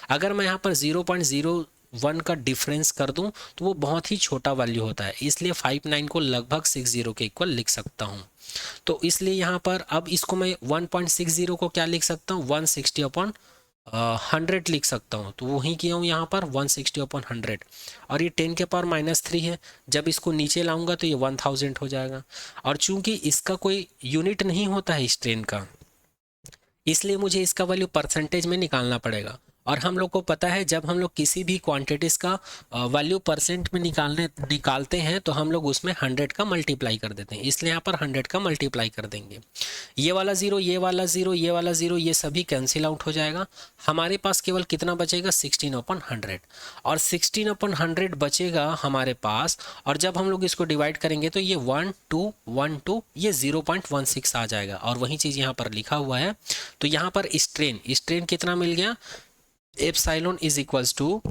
अगर मैं यहाँ पर 0.01 का डिफरेंस कर दूं तो वो बहुत ही छोटा वैल्यू होता है, इसलिए 59 को लगभग 60 के इक्वल लिख सकता हूं। तो इसलिए यहाँ पर अब इसको मैं 1.60 को क्या लिख सकता हूँ, 160/100 लिख सकता हूँ। तो वही किया हूँ यहाँ पर 160/100। और ये 10⁻³ है, जब इसको नीचे लाऊंगा तो ये 1000 हो जाएगा। और चूंकि इसका कोई यूनिट नहीं होता है स्ट्रेन का, इसलिए मुझे इसका वैल्यू परसेंटेज में निकालना पड़ेगा। और हम लोग को पता है जब हम लोग किसी भी क्वांटिटीज़ का वैल्यू परसेंट में निकालते हैं तो हम लोग उसमें 100 का मल्टीप्लाई कर देते हैं, इसलिए यहाँ पर 100 का मल्टीप्लाई कर देंगे। ये वाला ज़ीरो, ये वाला ज़ीरो, ये वाला ज़ीरो, ये सभी कैंसिल आउट हो जाएगा। हमारे पास केवल कितना बचेगा, 16/100। और 16/100 बचेगा हमारे पास। और जब हम लोग इसको डिवाइड करेंगे तो ये 1 2 1 2 ये 0.16 आ जाएगा। और वही चीज़ यहाँ पर लिखा हुआ है। तो यहाँ पर स्ट्रेन कितना मिल गया, एप्सिलॉन इज इक्वल्स टू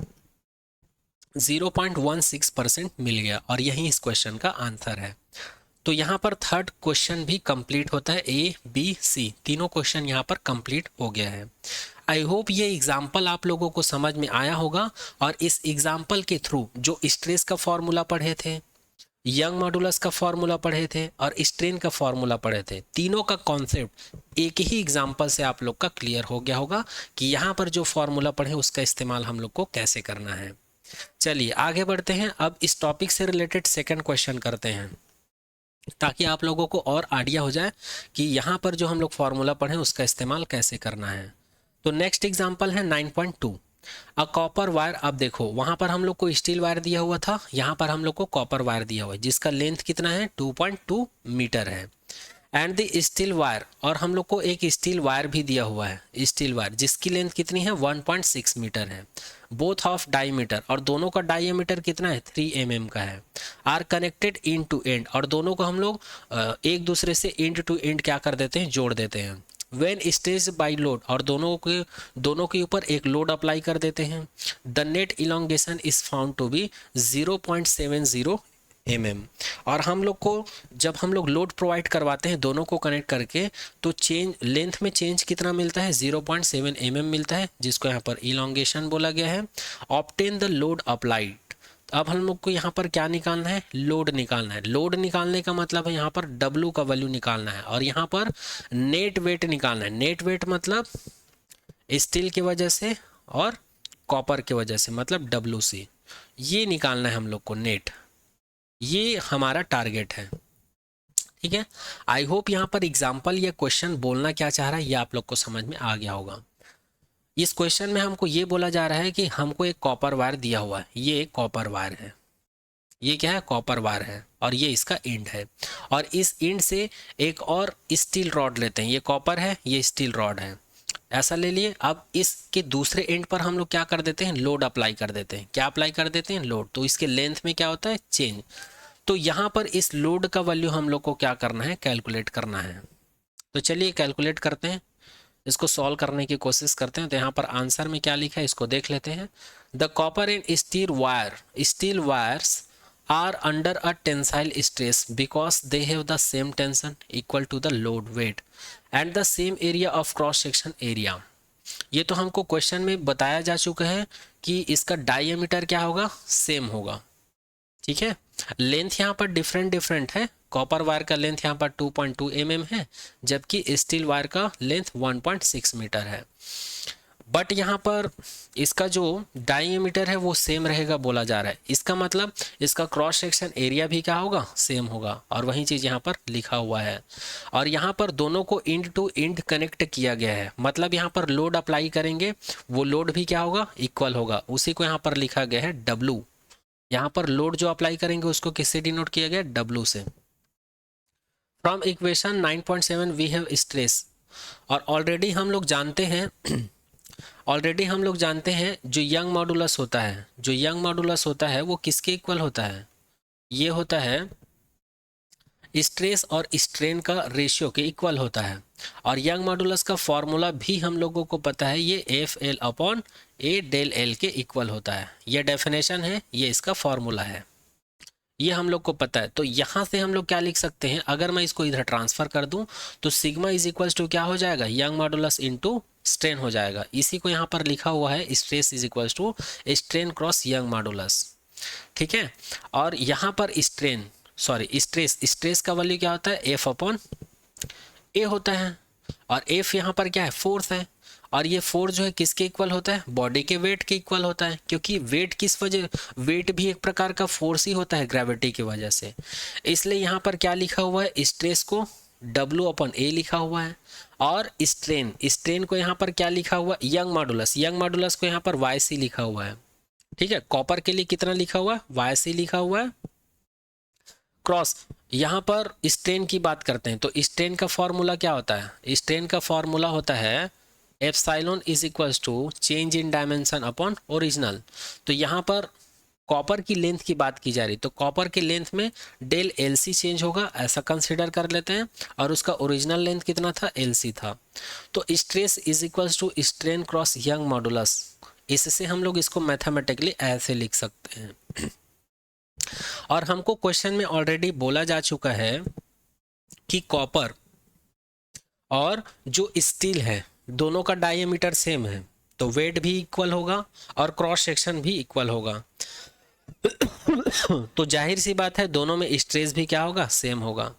0.16% मिल गया। और यही इस क्वेश्चन का आंसर है। तो यहाँ पर थर्ड क्वेश्चन भी कंप्लीट होता है, ए बी सी तीनों क्वेश्चन यहाँ पर कंप्लीट हो गया है। आई होप ये एग्जाम्पल आप लोगों को समझ में आया होगा। और इस एग्जाम्पल के थ्रू जो स्ट्रेस का फॉर्मूला पढ़े थे, यंग मॉडुलस का फॉर्मूला पढ़े थे और स्ट्रेन का फॉर्मूला पढ़े थे, तीनों का कॉन्सेप्ट एक ही एग्जाम्पल से आप लोग का क्लियर हो गया होगा कि यहाँ पर जो फॉर्मूला पढ़े उसका इस्तेमाल हम लोग को कैसे करना है। चलिए आगे बढ़ते हैं। अब इस टॉपिक से रिलेटेड सेकंड क्वेश्चन करते हैं, ताकि आप लोगों को और आइडिया हो जाए कि यहाँ पर जो हम लोग फॉर्मूला पढ़े उसका इस्तेमाल कैसे करना है। तो नेक्स्ट एग्जाम्पल है 9.2 अ कॉपर वायर। अब देखो वहां पर हम लोग को स्टील वायर दिया हुआ था, यहाँ पर हम लोग को कॉपर वायर दिया हुआ है जिसका लेंथ कितना है, 2.2 मीटर है। एंड द स्टील वायर, और हम लोग को एक स्टील वायर भी दिया हुआ है, स्टील वायर जिसकी लेंथ कितनी है, 1.6 मीटर है। बोथ ऑफ डायमीटर, और दोनों का डायमीटर कितना है, 3 mm का है। Are connected end to end, और दोनों को हम लोग एक दूसरे से एंड टू एंड क्या कर देते हैं, जोड़ देते हैं। वेन स्ट्रेच बाई लोड, और दोनों के ऊपर एक लोड अप्लाई कर देते हैं। The net elongation is found to be 0.70 mm। और हम लोग को जब हम लोग लोड प्रोवाइड करवाते हैं दोनों को कनेक्ट करके, तो लेंथ में चेंज कितना मिलता है, 0.7 mm मिलता है, जिसको यहाँ पर इलोंगेशन बोला गया है। ऑब्टेन द लोड अप्लाइड, अब हम लोग को यहाँ पर क्या निकालना है, लोड निकालना है। लोड निकालने का मतलब है यहाँ पर W का वैल्यू निकालना है और यहाँ पर नेट वेट निकालना है। नेट वेट मतलब स्टील की वजह से और कॉपर की वजह से, मतलब WC, ये निकालना है हम लोग को नेट। ये हमारा टारगेट है, ठीक है। आई होप यहाँ पर एग्जाम्पल या क्वेश्चन बोलना क्या चाह रहा है ये आप लोग को समझ में आ गया होगा। इस क्वेश्चन में हमको ये बोला जा रहा है कि हमको एक कॉपर वायर दिया हुआ है, ये एक कॉपर वायर है, ये क्या है, कॉपर वायर है, और ये इसका एंड है, और इस एंड से एक और स्टील रॉड लेते हैं। ये कॉपर है, ये स्टील रॉड है, ऐसा ले लिए। अब इसके दूसरे एंड पर हम लोग क्या कर देते हैं, लोड अप्लाई कर देते हैं। क्या अप्लाई कर देते हैं, लोड। तो इसके लेंथ में क्या होता है, चेंज। तो यहाँ पर इस लोड का वैल्यू हम लोग को क्या करना है, कैलकुलेट करना है। तो चलिए कैलकुलेट करते हैं, इसको सॉल्व करने की कोशिश करते हैं। तो यहाँ पर आंसर में क्या लिखा है इसको देख लेते हैं। The copper and steel wires are under a tensile stress because they have the same tension equal to the load weight and the same area of cross section area। ये तो हमको क्वेश्चन में बताया जा चुका है कि इसका डायमीटर क्या होगा, सेम होगा, ठीक है। लेंथ यहाँ पर डिफरेंट है। कॉपर वायर का लेंथ यहाँ पर 2.2 mm है, जबकि स्टील वायर का लेंथ 1.6 मीटर है। बट यहाँ पर इसका जो डायमीटर है वो सेम रहेगा बोला जा रहा है। इसका मतलब इसका क्रॉस सेक्शन एरिया भी क्या होगा, सेम होगा, और वही चीज़ यहाँ पर लिखा हुआ है। और यहाँ पर दोनों को इंड टू इंड कनेक्ट किया गया है, मतलब यहाँ पर लोड अप्लाई करेंगे वो लोड भी क्या होगा, इक्वल होगा। उसी को यहाँ पर लिखा गया है W। यहाँ पर लोड जो अप्लाई करेंगे उसको किससे डिनोट किया गया, W से। From equation 9.7 we have stress. और ऑलरेडी हम लोग जानते हैं जो यंग मॉडुलस होता है वो किसके इक्वल होता है, ये होता है स्ट्रेस और स्ट्रेन का रेशियो के इक्वल होता है। और यंग मॉडुलस का फॉर्मूला भी हम लोगों को पता है, ये FL/A डेल L के इक्वल होता है। ये डेफिनेशन है, ये इसका फॉर्मूला है, ये हम लोग को पता है। तो यहाँ से हम लोग क्या लिख सकते हैं, अगर मैं इसको इधर ट्रांसफर कर दूं तो सिग्मा इज इक्वल्स टू क्या हो जाएगा, यंग मॉडुलस इनटू स्ट्रेन हो जाएगा। इसी को यहाँ पर लिखा हुआ है stress is equals to strain cross Young modulus, ठीक है। और यहाँ पर स्ट्रेस का वैल्यू क्या होता है, F/A होता है, और F यहाँ पर क्या है, फोर्स है। और ये फोर्स जो है किसके इक्वल होता है, बॉडी के वेट के इक्वल होता है, क्योंकि वेट भी एक प्रकार का फोर्स ही होता है ग्रेविटी की वजह से। इसलिए यहाँ पर क्या लिखा हुआ है, स्ट्रेस को W/A लिखा हुआ है, और स्ट्रेन को यहाँ पर क्या लिखा हुआ, यंग मॉडुलस को यहाँ पर YC लिखा हुआ है, ठीक है। कॉपर के लिए कितना लिखा हुआ है, YC लिखा हुआ है। क्रॉस यहाँ पर स्ट्रेन की बात करते हैं, तो स्ट्रेन का फॉर्मूला क्या होता है, स्ट्रेन का फॉर्मूला होता है epsilon is equals to change in dimension upon original. तो यहाँ पर कॉपर की लेंथ की बात की जा रही, तो कॉपर की लेंथ में डेल LC चेंज होगा, ऐसा कंसिडर कर लेते हैं, और उसका ओरिजिनल लेंथ कितना था, LC था। तो stress is equals to strain cross Young modulus. इससे हम लोग इसको मैथमेटिकली ऐसे लिख सकते हैं। और हमको क्वेश्चन में ऑलरेडी बोला जा चुका है कि कॉपर और जो स्टील है दोनों का डायमीटर सेम है, तो वेट भी इक्वल होगा और क्रॉस सेक्शन भी इक्वल होगा। तो जाहिर सी बात है दोनों में स्ट्रेस भी क्या होगा, सेम होगा।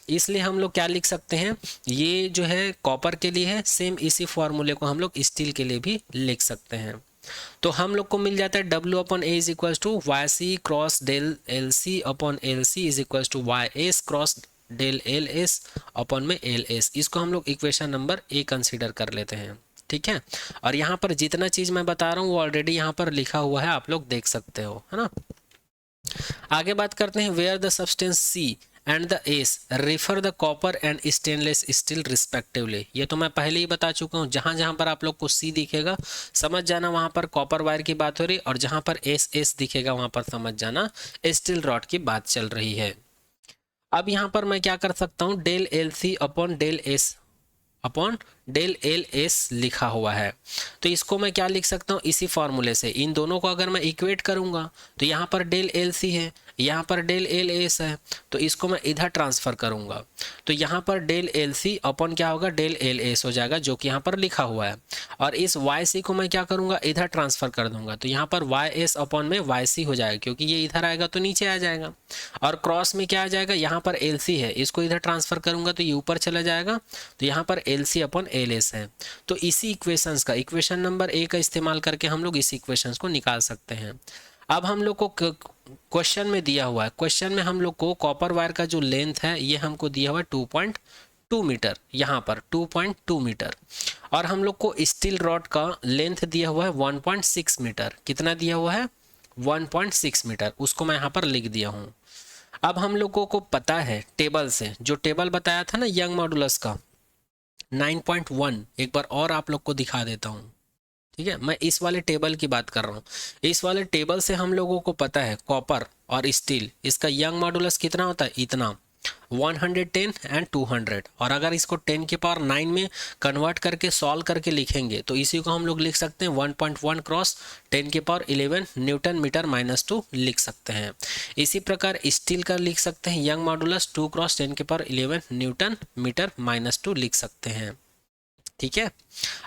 इसलिए हम लोग क्या लिख सकते हैं, ये जो है कॉपर के लिए है, सेम इसी फॉर्मूले को हम लोग स्टील के लिए भी लिख सकते हैं। तो हम लोग को मिल जाता है W/A is equals to YC cross del LC/LC is equals to YS cross del LS upon में LS। इसको हम लोग इक्वेशन नंबर A कंसीडर कर लेते हैं, ठीक है। और यहाँ पर जितना चीज़ मैं बता रहा हूँ वो ऑलरेडी यहाँ पर लिखा हुआ है, आप लोग देख सकते हो, है ना। आगे बात करते हैं, where the substance C and the S refer the copper and stainless steel respectively. ये तो मैं पहले ही बता चुका हूँ, जहाँ जहाँ पर आप लोग को C दिखेगा समझ जाना वहाँ पर कॉपर वायर की बात हो रही, और जहाँ पर SS दिखेगा वहाँ पर समझ जाना स्टील रॉड की बात चल रही है। अब यहाँ पर मैं क्या कर सकता हूँ, del LC upon del S upon del L S लिखा हुआ है। तो इसको मैं क्या लिख सकता हूँ, इसी फॉर्मूले से इन दोनों को अगर मैं इक्वेट करूँगा तो यहाँ पर डेल एल सी है, यहाँ पर डेल एल एस है, तो इसको मैं इधर ट्रांसफ़र करूँगा तो यहाँ पर डेल एल सी अपॉन क्या होगा, डेल एल एस हो जाएगा, जो कि यहाँ पर लिखा हुआ है। और इस वाई सी को मैं क्या करूँगा, इधर ट्रांसफ़र कर दूंगा, तो यहाँ पर वाई एस अपॉन में वाई सी हो जाएगा, क्योंकि ये इधर आएगा तो नीचे आ जाएगा। और क्रॉस में क्या आ जाएगा, यहाँ पर एल सी है, इसको इधर ट्रांसफ़र करूँगा तो ये ऊपर चला जाएगा, तो यहाँ पर L C upon L S है। तो इसी इक्वेशंस का, इक्वेशन नंबर ए का इस्तेमाल करके हम लोग इस इक्वेशंस को निकाल सकते हैं। अब हम लोग को क्वेश्चन में दिया हुआ है, क्वेश्चन में हम लोग को कॉपर वायर का जो लेंथ है ये हमको दिया हुआ है 2.2 मीटर, यहाँ पर 2.2 मीटर। और हम लोग को स्टील रॉड का लेंथ दिया हुआ है 1.6 मीटर। कितना दिया हुआ है, 1.6 मीटर, उसको मैं यहाँ पर लिख दिया हूँ। अब हम लोगों को पता है टेबल से, जो टेबल बताया था ना यंग मॉडुलस का 9.1, एक बार और आप लोग को दिखा देता हूँ। ठीक है, मैं इस वाले टेबल की बात कर रहा हूँ। इस वाले टेबल से हम लोगों को पता है कॉपर और स्टील, इसका यंग मॉडुलस कितना होता है, इतना 110 एंड 200। और अगर इसको 10 के पावर 9 में कन्वर्ट करके सॉल्व करके लिखेंगे तो इसी को हम लोग लिख सकते हैं 1.1 क्रॉस 10 के पावर 11 न्यूटन मीटर -2 लिख सकते हैं। इसी प्रकार स्टील का लिख सकते हैं यंग मॉडुलस 2 क्रॉस 10 के पावर 11 न्यूटन मीटर -2 लिख सकते हैं। ठीक है,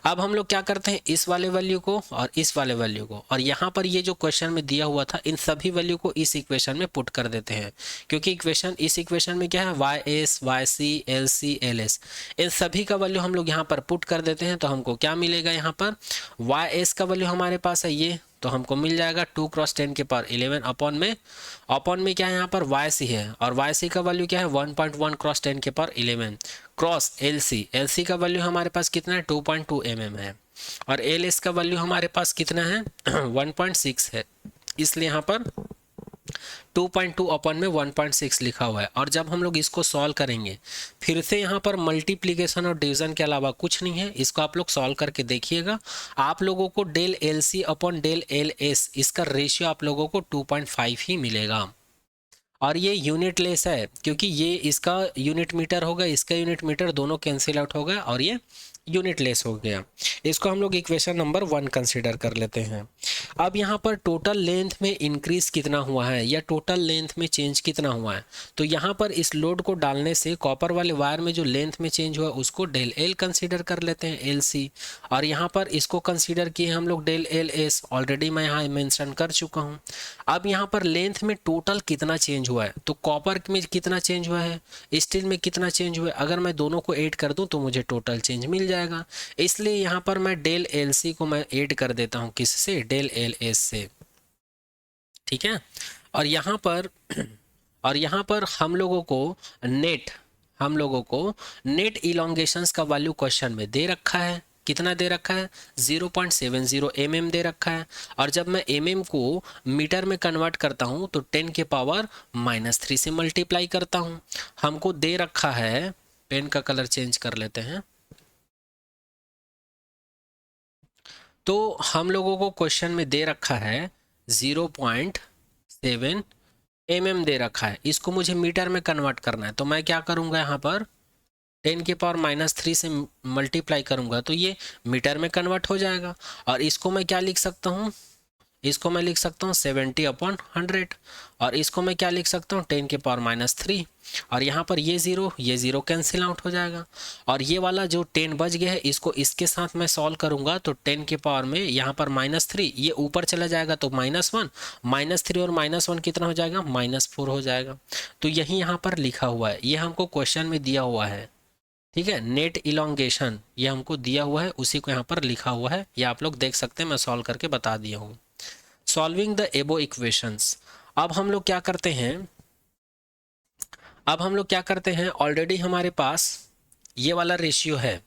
अब हम लोग क्या करते हैं, इस वाले वैल्यू को और इस वाले वैल्यू को, और यहाँ पर ये जो क्वेश्चन में दिया हुआ था इन सभी वैल्यू को इस इक्वेशन में पुट कर देते हैं। क्योंकि इस इक्वेशन में क्या है, Y S, Y C, L C, L S, इन सभी का वैल्यू हम लोग यहाँ पर पुट कर देते हैं। तो हमको क्या मिलेगा, यहाँ पर वाई एस का वैल्यू हमारे पास है ये, तो हमको मिल जाएगा 2 क्रॉस 10 के पावर 11 अपॉन में क्या है, यहाँ पर वाई सी है, और वाई सी का वैल्यू क्या है 1.1 क्रॉस 10 के पावर 11 क्रॉस एल सी का वैल्यू हमारे पास कितना है 2.2 mm है, और एल एस का वैल्यू हमारे पास कितना है 1.6 है, इसलिए यहाँ पर 2.2 अपॉन में 1.6 लिखा हुआ है। और जब हम लोग इसको सॉल्व करेंगे, फिर से यहाँ पर मल्टीप्लिकेशन और डिवीजन के अलावा कुछ नहीं है, इसको आप लोग सॉल्व करके देखिएगा। आप लोगों को del L C upon del L S, इसका रेशियो आप लोगों को 2.5 ही मिलेगा। और ये यूनिट लेस है, क्योंकि ये इसका यूनिट मीटर होगा, इसका यूनिट मीटर, दोनों कैंसिल आउट हो गया और ये यूनिट लेस हो गया। इसको हम लोग इक्वेशन नंबर 1 कंसीडर कर लेते हैं। अब यहाँ पर टोटल लेंथ में इंक्रीज कितना हुआ है या टोटल लेंथ में चेंज कितना हुआ है, तो यहाँ पर इस लोड को डालने से कॉपर वाले वायर में जो लेंथ में चेंज हुआ उसको डेल एल कंसीडर कर लेते हैं, एल सी। और यहाँ पर इसको कंसीडर किए हम लोग डेल एल एस, ऑलरेडी मैं यहाँ मेंशन कर चुका हूँ। अब यहाँ पर लेंथ में टोटल कितना चेंज हुआ है, तो कॉपर में कितना चेंज हुआ है, स्टील में कितना चेंज हुआ है, अगर मैं दोनों को ऐड कर दूं तो मुझे टोटल चेंज मिल जाएगा। इसलिए यहाँ पर मैं डेल एल सी को मैं ऐड कर देता हूँ, किससे, डेल एल एस से। ठीक है, और यहाँ पर हम लोगों को नेट इलोंगेशंस का वैल्यू क्वेश्चन में दे रखा है। कितना दे रखा है, 0.70 mm दे रखा है। और जब मैं mm को मीटर में कन्वर्ट करता हूँ तो 10 के पावर -3 से मल्टीप्लाई करता हूँ। हमको दे रखा है, पेन का कलर चेंज कर लेते हैं, तो हम लोगों को क्वेश्चन में दे रखा है 0.7 mm दे रखा है। इसको मुझे मीटर में कन्वर्ट करना है, तो मैं क्या करूँगा, यहाँ पर 10 के पावर -3 से मल्टीप्लाई करूँगा तो ये मीटर में कन्वर्ट हो जाएगा। और इसको मैं क्या लिख सकता हूँ, इसको मैं लिख सकता हूँ 70/100, और इसको मैं क्या लिख सकता हूँ 10 के पावर -3, और यहाँ पर ये ज़ीरो कैंसिल आउट हो जाएगा। और ये वाला जो 10 बच गया है इसको इसके साथ मैं सॉल्व करूँगा तो 10 के पावर में यहाँ पर -3, ये ऊपर चला जाएगा तो -1, -3 और -1 कितना हो जाएगा, -4 हो जाएगा। तो यही यहाँ पर लिखा हुआ है, ये हमको क्वेश्चन में दिया हुआ है। ठीक है, नेट इलोंगेशन ये हमको दिया हुआ है, उसी को यहाँ पर लिखा हुआ है, ये आप लोग देख सकते हैं, मैं सॉल्व करके बता दिया हूँ। सॉल्विंग द एबो इक्वेशंस। अब हम लोग क्या करते हैं, ऑलरेडी हमारे पास ये वाला रेशियो है।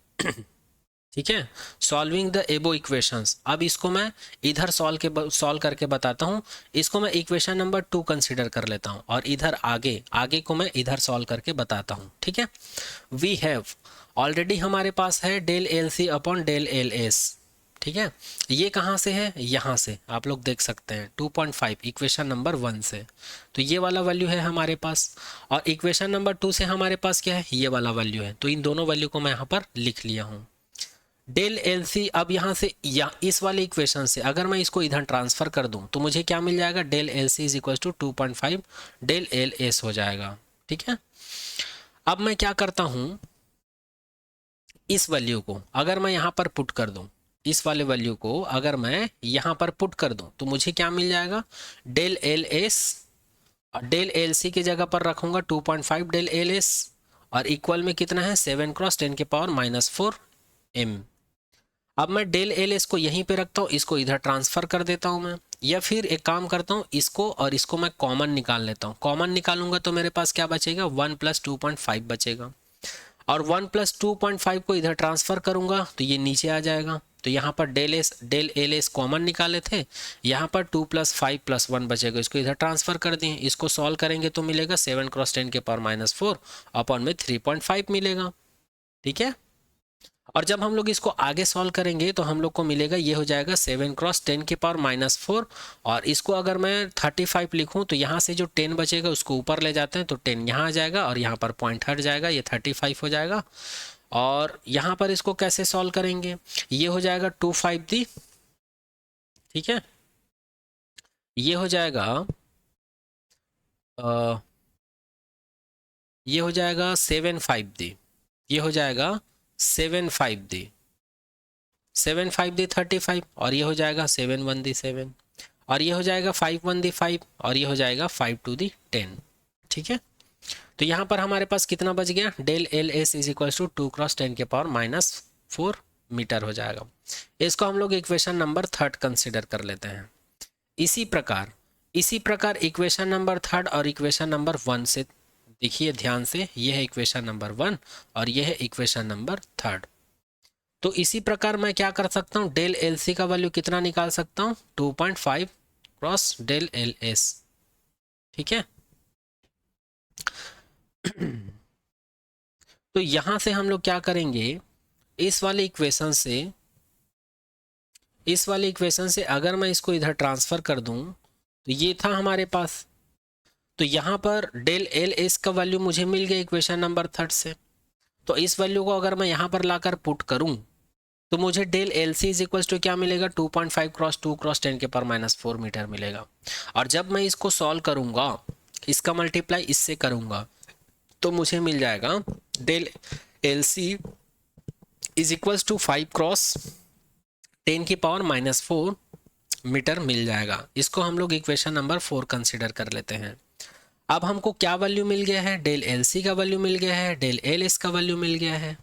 ठीक है, सॉल्विंग द एबो इक्वेशंस। अब इसको मैं इधर सॉल्व करके बताता हूँ। इसको मैं इक्वेशन नंबर 2 कंसीडर कर लेता हूँ, और इधर आगे को मैं इधर सॉल्व करके बताता हूँ। ठीक है, वी हैव, ऑलरेडी हमारे पास है del L C upon del L S. ठीक है, ये कहाँ से है, यहाँ से आप लोग देख सकते हैं 2.5 इक्वेशन नंबर 1 से, तो ये वाला वैल्यू है हमारे पास। और इक्वेशन नंबर 2 से हमारे पास क्या है, ये वाला वैल्यू है। तो इन दोनों वैल्यू को मैं यहाँ पर लिख लिया हूँ। डेल एल सी, अब यहाँ से या इस वाले इक्वेशन से अगर मैं इसको इधर ट्रांसफर कर दूं तो मुझे क्या मिल जाएगा, del L C is equal to 2.5 del L S हो जाएगा। ठीक है, अब मैं क्या करता हूं, इस वैल्यू को अगर मैं यहाँ पर पुट कर दूं, इस वाले वैल्यू को अगर मैं यहाँ पर पुट कर दूं तो मुझे क्या मिल जाएगा, del L S, del L C की जगह पर रखूंगा 2.5 डेल एल एस, और इक्वल में कितना है 7 क्रॉस 10 के पावर -4 एम। अब मैं डेल एल एस को यहीं पे रखता हूँ, इसको इधर ट्रांसफर कर देता हूँ मैं, या फिर एक काम करता हूँ, इसको और इसको मैं कॉमन निकाल लेता हूँ। कॉमन निकालूंगा तो मेरे पास क्या बचेगा, 1 + 2.5 बचेगा, और 1 + 2.5 को इधर ट्रांसफर करूंगा तो ये नीचे आ जाएगा। तो यहाँ पर डेल एल एस कॉमन निकाले थे, यहाँ पर 2 + 5 + 1 बचेगा, इसको इधर ट्रांसफर कर दिए, इसको सॉल्व करेंगे तो मिलेगा 7 क्रॉस 10 के पावर -4 अपॉन में 3.5 मिलेगा। ठीक है, और जब हम लोग इसको आगे सॉल्व करेंगे तो हम लोग को मिलेगा, ये हो जाएगा 7 क्रॉस 10 के पावर -4, और इसको अगर मैं 35 लिखूं तो यहाँ से जो 10 बचेगा उसको ऊपर ले जाते हैं तो 10 यहाँ आ जाएगा, और यहाँ पर पॉइंट हट जाएगा, ये 35 हो जाएगा। और यहाँ पर इसको कैसे सॉल्व करेंगे, ये हो जाएगा 2 दी, ठीक है, ये हो जाएगा ये हो जाएगा 7 दी, ये हो जाएगा 7 दी, 7 दी 35, और ये हो जाएगा 7 दी 7, और ये हो जाएगा 5 दी 5, और ये हो जाएगा 5 दी 10। ठीक है, तो यहाँ पर हमारे पास कितना बच गया, del L S is equal to 2 cross 10 के पावर -4 मीटर हो जाएगा। इसको हम लोग इक्वेशन नंबर 3 कंसिडर कर लेते हैं। इसी प्रकार इक्वेशन नंबर 3 और इक्वेशन नंबर 1 से देखिए ध्यान से, ये है इक्वेशन नंबर 1 और ये है इक्वेशन नंबर 3। तो इसी प्रकार मैं क्या कर सकता हूँ, डेल एल सी का वैल्यू कितना निकाल सकता हूँ, 2.5 क्रॉस डेल एल एस। ठीक है, तो यहां से हम लोग क्या करेंगे, इस वाले इक्वेशन से अगर मैं इसको इधर ट्रांसफर कर दूं तो ये था हमारे पास, तो यहाँ पर डेल एल एस का वैल्यू मुझे मिल गया इक्वेशन नंबर 3 से। तो इस वैल्यू को अगर मैं यहाँ पर लाकर पुट करूं तो मुझे del L C is equal to क्या मिलेगा, 2.5 क्रॉस 2 क्रॉस 10 के पावर -4 मीटर मिलेगा। और जब मैं इसको सॉल्व करूंगा, इसका मल्टीप्लाई इससे करूंगा तो मुझे मिल जाएगा del L C is equal to 5 cross 10 की पावर -4 मीटर मिल जाएगा। इसको हम लोग इक्वेशन नंबर 4 कंसिडर कर लेते हैं। अब हमको क्या वैल्यू मिल गया है, डेल एल सी का वैल्यू मिल गया है, डेल एल एस का वैल्यू मिल गया है।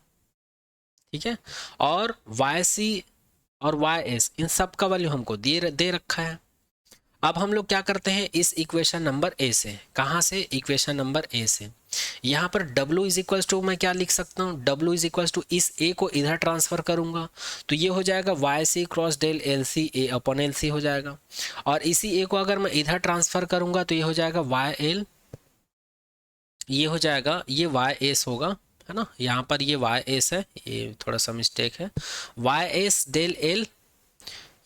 ठीक है, और वाई सी और वाई एस इन सब का वैल्यू हमको दे रखा है। अब हम लोग क्या करते हैं, इस इक्वेशन नंबर ए से, कहाँ से, इक्वेशन नंबर ए से, यहाँ पर W इज इक्वल टू मैं क्या लिख सकता हूँ, W इज इक्वल टू इस A को इधर ट्रांसफर करूंगा तो ये हो जाएगा Y C cross del L C A upon L C हो जाएगा, और इसी A को अगर मैं इधर ट्रांसफर करूंगा तो ये हो जाएगा वाई एल, ये हो जाएगा, ये वाई एस होगा, है ना, यहाँ पर ये वाई एस है, ये थोड़ा सा मिस्टेक है, वाई एस डेल एल,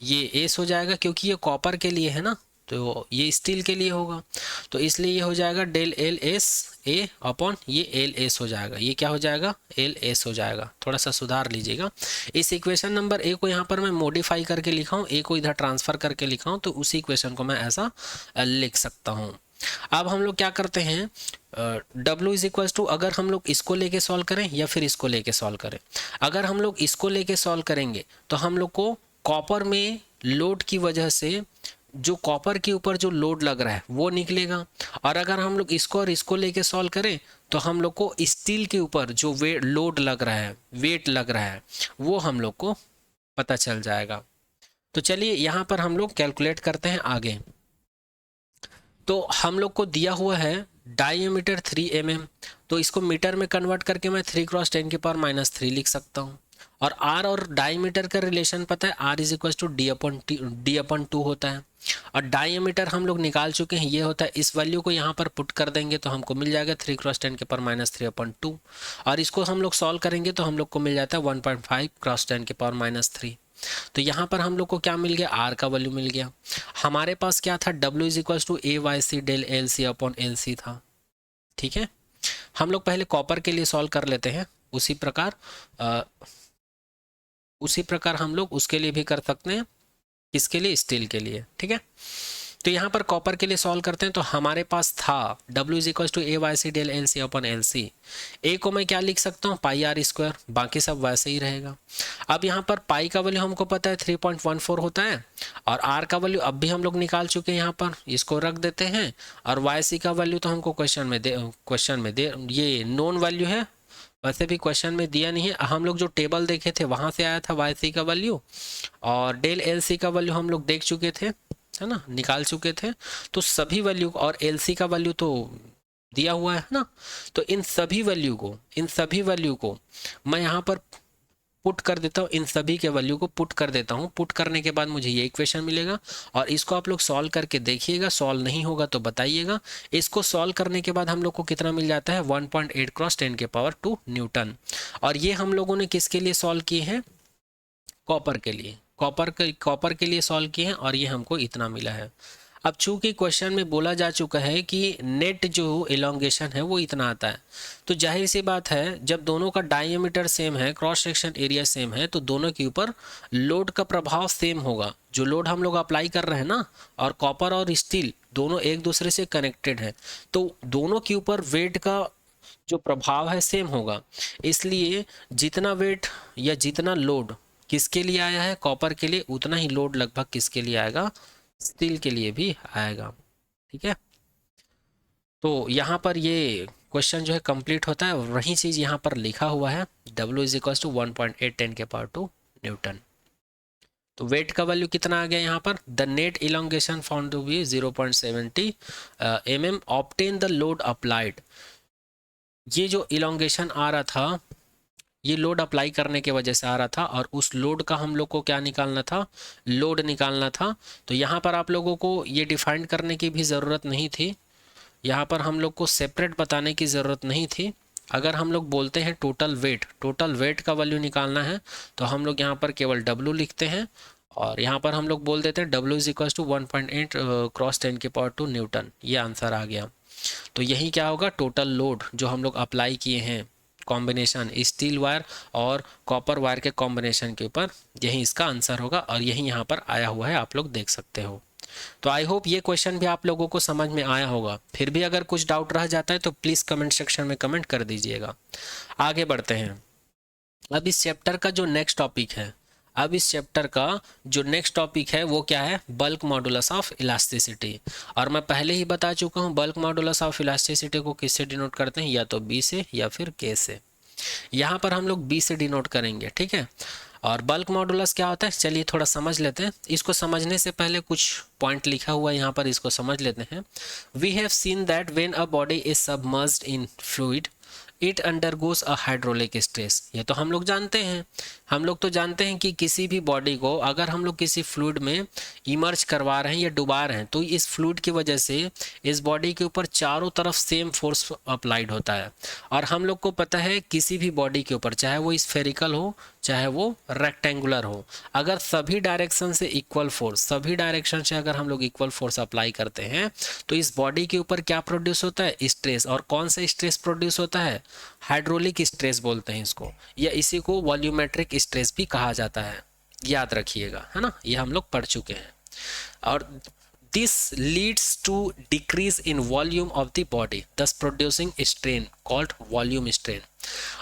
ये एस हो जाएगा क्योंकि ये कॉपर के लिए है ना, तो ये स्टील के लिए होगा, तो इसलिए ये हो जाएगा del L S A upon ये एल एस हो जाएगा, ये क्या हो जाएगा, एल एस हो जाएगा। थोड़ा सा सुधार लीजिएगा, इस इक्वेशन नंबर ए को यहाँ पर मैं मॉडिफाई करके लिखा हूँ, ए को इधर ट्रांसफर करके लिखा हूँ, तो उसी इक्वेशन को मैं ऐसा लिख सकता हूँ। अब हम लोग क्या करते हैं, W इज इक्वल टू, अगर हम लोग इसको लेके सॉल्व करें या फिर इसको लेके सॉल्व करें, अगर हम लोग इसको लेके सॉल्व करेंगे तो हम लोग को कॉपर में लोड की वजह से जो कॉपर के ऊपर जो लोड लग रहा है वो निकलेगा, और अगर हम लोग इसको और इसको लेके सॉल्व करें तो हम लोग को स्टील के ऊपर जो लोड लग रहा है, वेट लग रहा है, वो हम लोग को पता चल जाएगा। तो चलिए यहाँ पर हम लोग कैलकुलेट करते हैं आगे। तो हम लोग को दिया हुआ है डायमीटर 3 mm, तो इसको मीटर में कन्वर्ट करके मैं 3 क्रॉस 10 के पावर -3 लिख सकता हूँ, और आर और डायमीटर का रिलेशन पता है, R is equal to D upon 2 होता है, और डायमीटर हम लोग निकाल चुके हैं, ये होता है, इस वैल्यू को यहाँ पर पुट कर देंगे तो हमको मिल जाएगा 3 क्रॉस 10 के पावर -3/2, और इसको हम लोग सॉल्व करेंगे तो हम लोग को मिल जाता है 1.5 क्रॉस 10 के पावर -3। तो यहाँ पर हम लोग को क्या मिल गया, आर का वैल्यू मिल गया। हमारे पास क्या था, W is equal to A Y C del L C upon L C था। ठीक है, हम लोग पहले कॉपर के लिए सॉल्व कर लेते हैं, उसी प्रकार उसी प्रकार हम लोग उसके लिए भी कर सकते हैं, किसके लिए, स्टील के लिए। ठीक है, तो यहाँ पर कॉपर के लिए सॉल्व करते हैं। तो हमारे पास था W is equal to A Y C del L C upon L C. A को मैं क्या लिख सकता हूँ, पाई आर स्क्वायर, बाकी सब वैसे ही रहेगा। अब यहाँ पर पाई का वैल्यू हमको पता है 3.14 होता है, और आर का वैल्यू अब भी हम लोग निकाल चुके हैं, यहाँ पर इसको रख देते हैं। और वाई सी का वैल्यू तो हमको क्वेश्चन में दे ये नोन वैल्यू है, वैसे भी क्वेश्चन में दिया नहीं है। हम लोग जो टेबल देखे थे वहाँ से आया था वाई सी का वैल्यू, और डेल एल सी का वैल्यू हम लोग देख चुके थे, है ना, निकाल चुके थे। तो सभी वैल्यू और एल सी का वैल्यू तो दिया हुआ है ना, तो इन सभी वैल्यू को मैं यहाँ पर पुट कर देता हूँ, इन सभी के वैल्यू को पुट कर देता हूँ। पुट करने के बाद मुझे ये इक्वेशन मिलेगा, और इसको आप लोग सॉल्व करके देखिएगा, सॉल्व नहीं होगा तो बताइएगा। इसको सॉल्व करने के बाद हम लोग को कितना मिल जाता है, 1.8 क्रॉस 10 के पावर 2 न्यूटन। और ये हम लोगों ने किसके लिए सॉल्व किए हैं, कॉपर के लिए, कॉपर के लिए सॉल्व किए हैं, और ये हमको इतना मिला है। अब चूंकि क्वेश्चन में बोला जा चुका है कि नेट जो इलोंगेशन है वो इतना आता है, तो जाहिर सी बात है जब दोनों का डायमीटर सेम है, क्रॉस सेक्शन एरिया सेम है, तो दोनों के ऊपर लोड का प्रभाव सेम होगा। जो लोड हम लोग अप्लाई कर रहे हैं ना, और कॉपर और स्टील दोनों एक दूसरे से कनेक्टेड है, तो दोनों के ऊपर वेट का जो प्रभाव है सेम होगा। इसलिए जितना वेट या जितना लोड किसके लिए आया है, कॉपर के लिए, उतना ही लोड लगभग किसके लिए आएगा, स्टील के लिए भी आएगा। ठीक है, तो यहाँ पर ये क्वेश्चन जो है कंप्लीट होता है। वही चीज़ यहाँ पर लिखा हुआ है, W इज इक्वल टू 1.8 10 के पावर 2 न्यूटन। तो वेट का वैल्यू कितना आ गया यहाँ पर, the net elongation found to be 0.70 mm, obtain the load applied. ये जो इलोंगेशन आ रहा था, ये लोड अप्लाई करने के वजह से आ रहा था, और उस लोड का हम लोग को क्या निकालना था, लोड निकालना था। तो यहाँ पर आप लोगों को ये डिफाइन करने की भी ज़रूरत नहीं थी, यहाँ पर हम लोग को सेपरेट बताने की ज़रूरत नहीं थी। अगर हम लोग बोलते हैं टोटल वेट का वैल्यू निकालना है, तो हम लोग यहाँ पर केवल W लिखते हैं, और यहाँ पर हम लोग बोल देते हैं W is equal to 1.8 cross 10 के पावर 2 न्यूटन। ये आंसर आ गया। तो यही क्या होगा, टोटल लोड जो हम लोग अप्लाई किए हैं कॉम्बिनेशन स्टील वायर और कॉपर वायर के कॉम्बिनेशन के ऊपर, यही इसका आंसर होगा, और यही यहाँ पर आया हुआ है, आप लोग देख सकते हो। तो आई होप ये क्वेश्चन भी आप लोगों को समझ में आया होगा। फिर भी अगर कुछ डाउट रह जाता है तो प्लीज़ कमेंट सेक्शन में कमेंट कर दीजिएगा। आगे बढ़ते हैं। अब इस चैप्टर का जो नेक्स्ट टॉपिक है वो क्या है, बल्क मॉडुलस ऑफ इलास्टिसिटी। और मैं पहले ही बता चुका हूँ बल्क मॉडुलस ऑफ इलास्टिसिटी को किससे डिनोट करते हैं, या तो बी से या फिर के से। यहाँ पर हम लोग बी से डिनोट करेंगे। ठीक है, और बल्क मॉडुलस क्या होता है, चलिए थोड़ा समझ लेते हैं। इसको समझने से पहले कुछ पॉइंट लिखा हुआ है यहाँ पर, इसको समझ लेते हैं। We have seen that when a body is submerged in fluid it undergoes a hydraulic stress. ये तो हम लोग जानते हैं, कि किसी भी बॉडी को अगर हम लोग किसी फ्लूइड में इमर्ज करवा रहे हैं या डुबा रहे हैं, तो इस फ्लूइड की वजह से इस बॉडी के ऊपर चारों तरफ सेम फोर्स अप्लाइड होता है। और हम लोग को पता है किसी भी बॉडी के ऊपर, चाहे वो स्फेरिकल हो चाहे वो रेक्टेंगुलर हो, अगर सभी डायरेक्शन से अगर हम लोग इक्वल फोर्स अप्लाई करते हैं, तो इस बॉडी के ऊपर क्या प्रोड्यूस होता है, स्ट्रेस। और कौन सा स्ट्रेस प्रोड्यूस होता है, हाइड्रोलिक स्ट्रेस बोलते हैं इसको, या इसी को वॉल्यूमेट्रिक स्ट्रेस भी कहा जाता है। याद रखिएगा, है ना, ये हम लोग पढ़ चुके हैं। और this leads to decrease in volume of the body, thus producing strain called volume strain।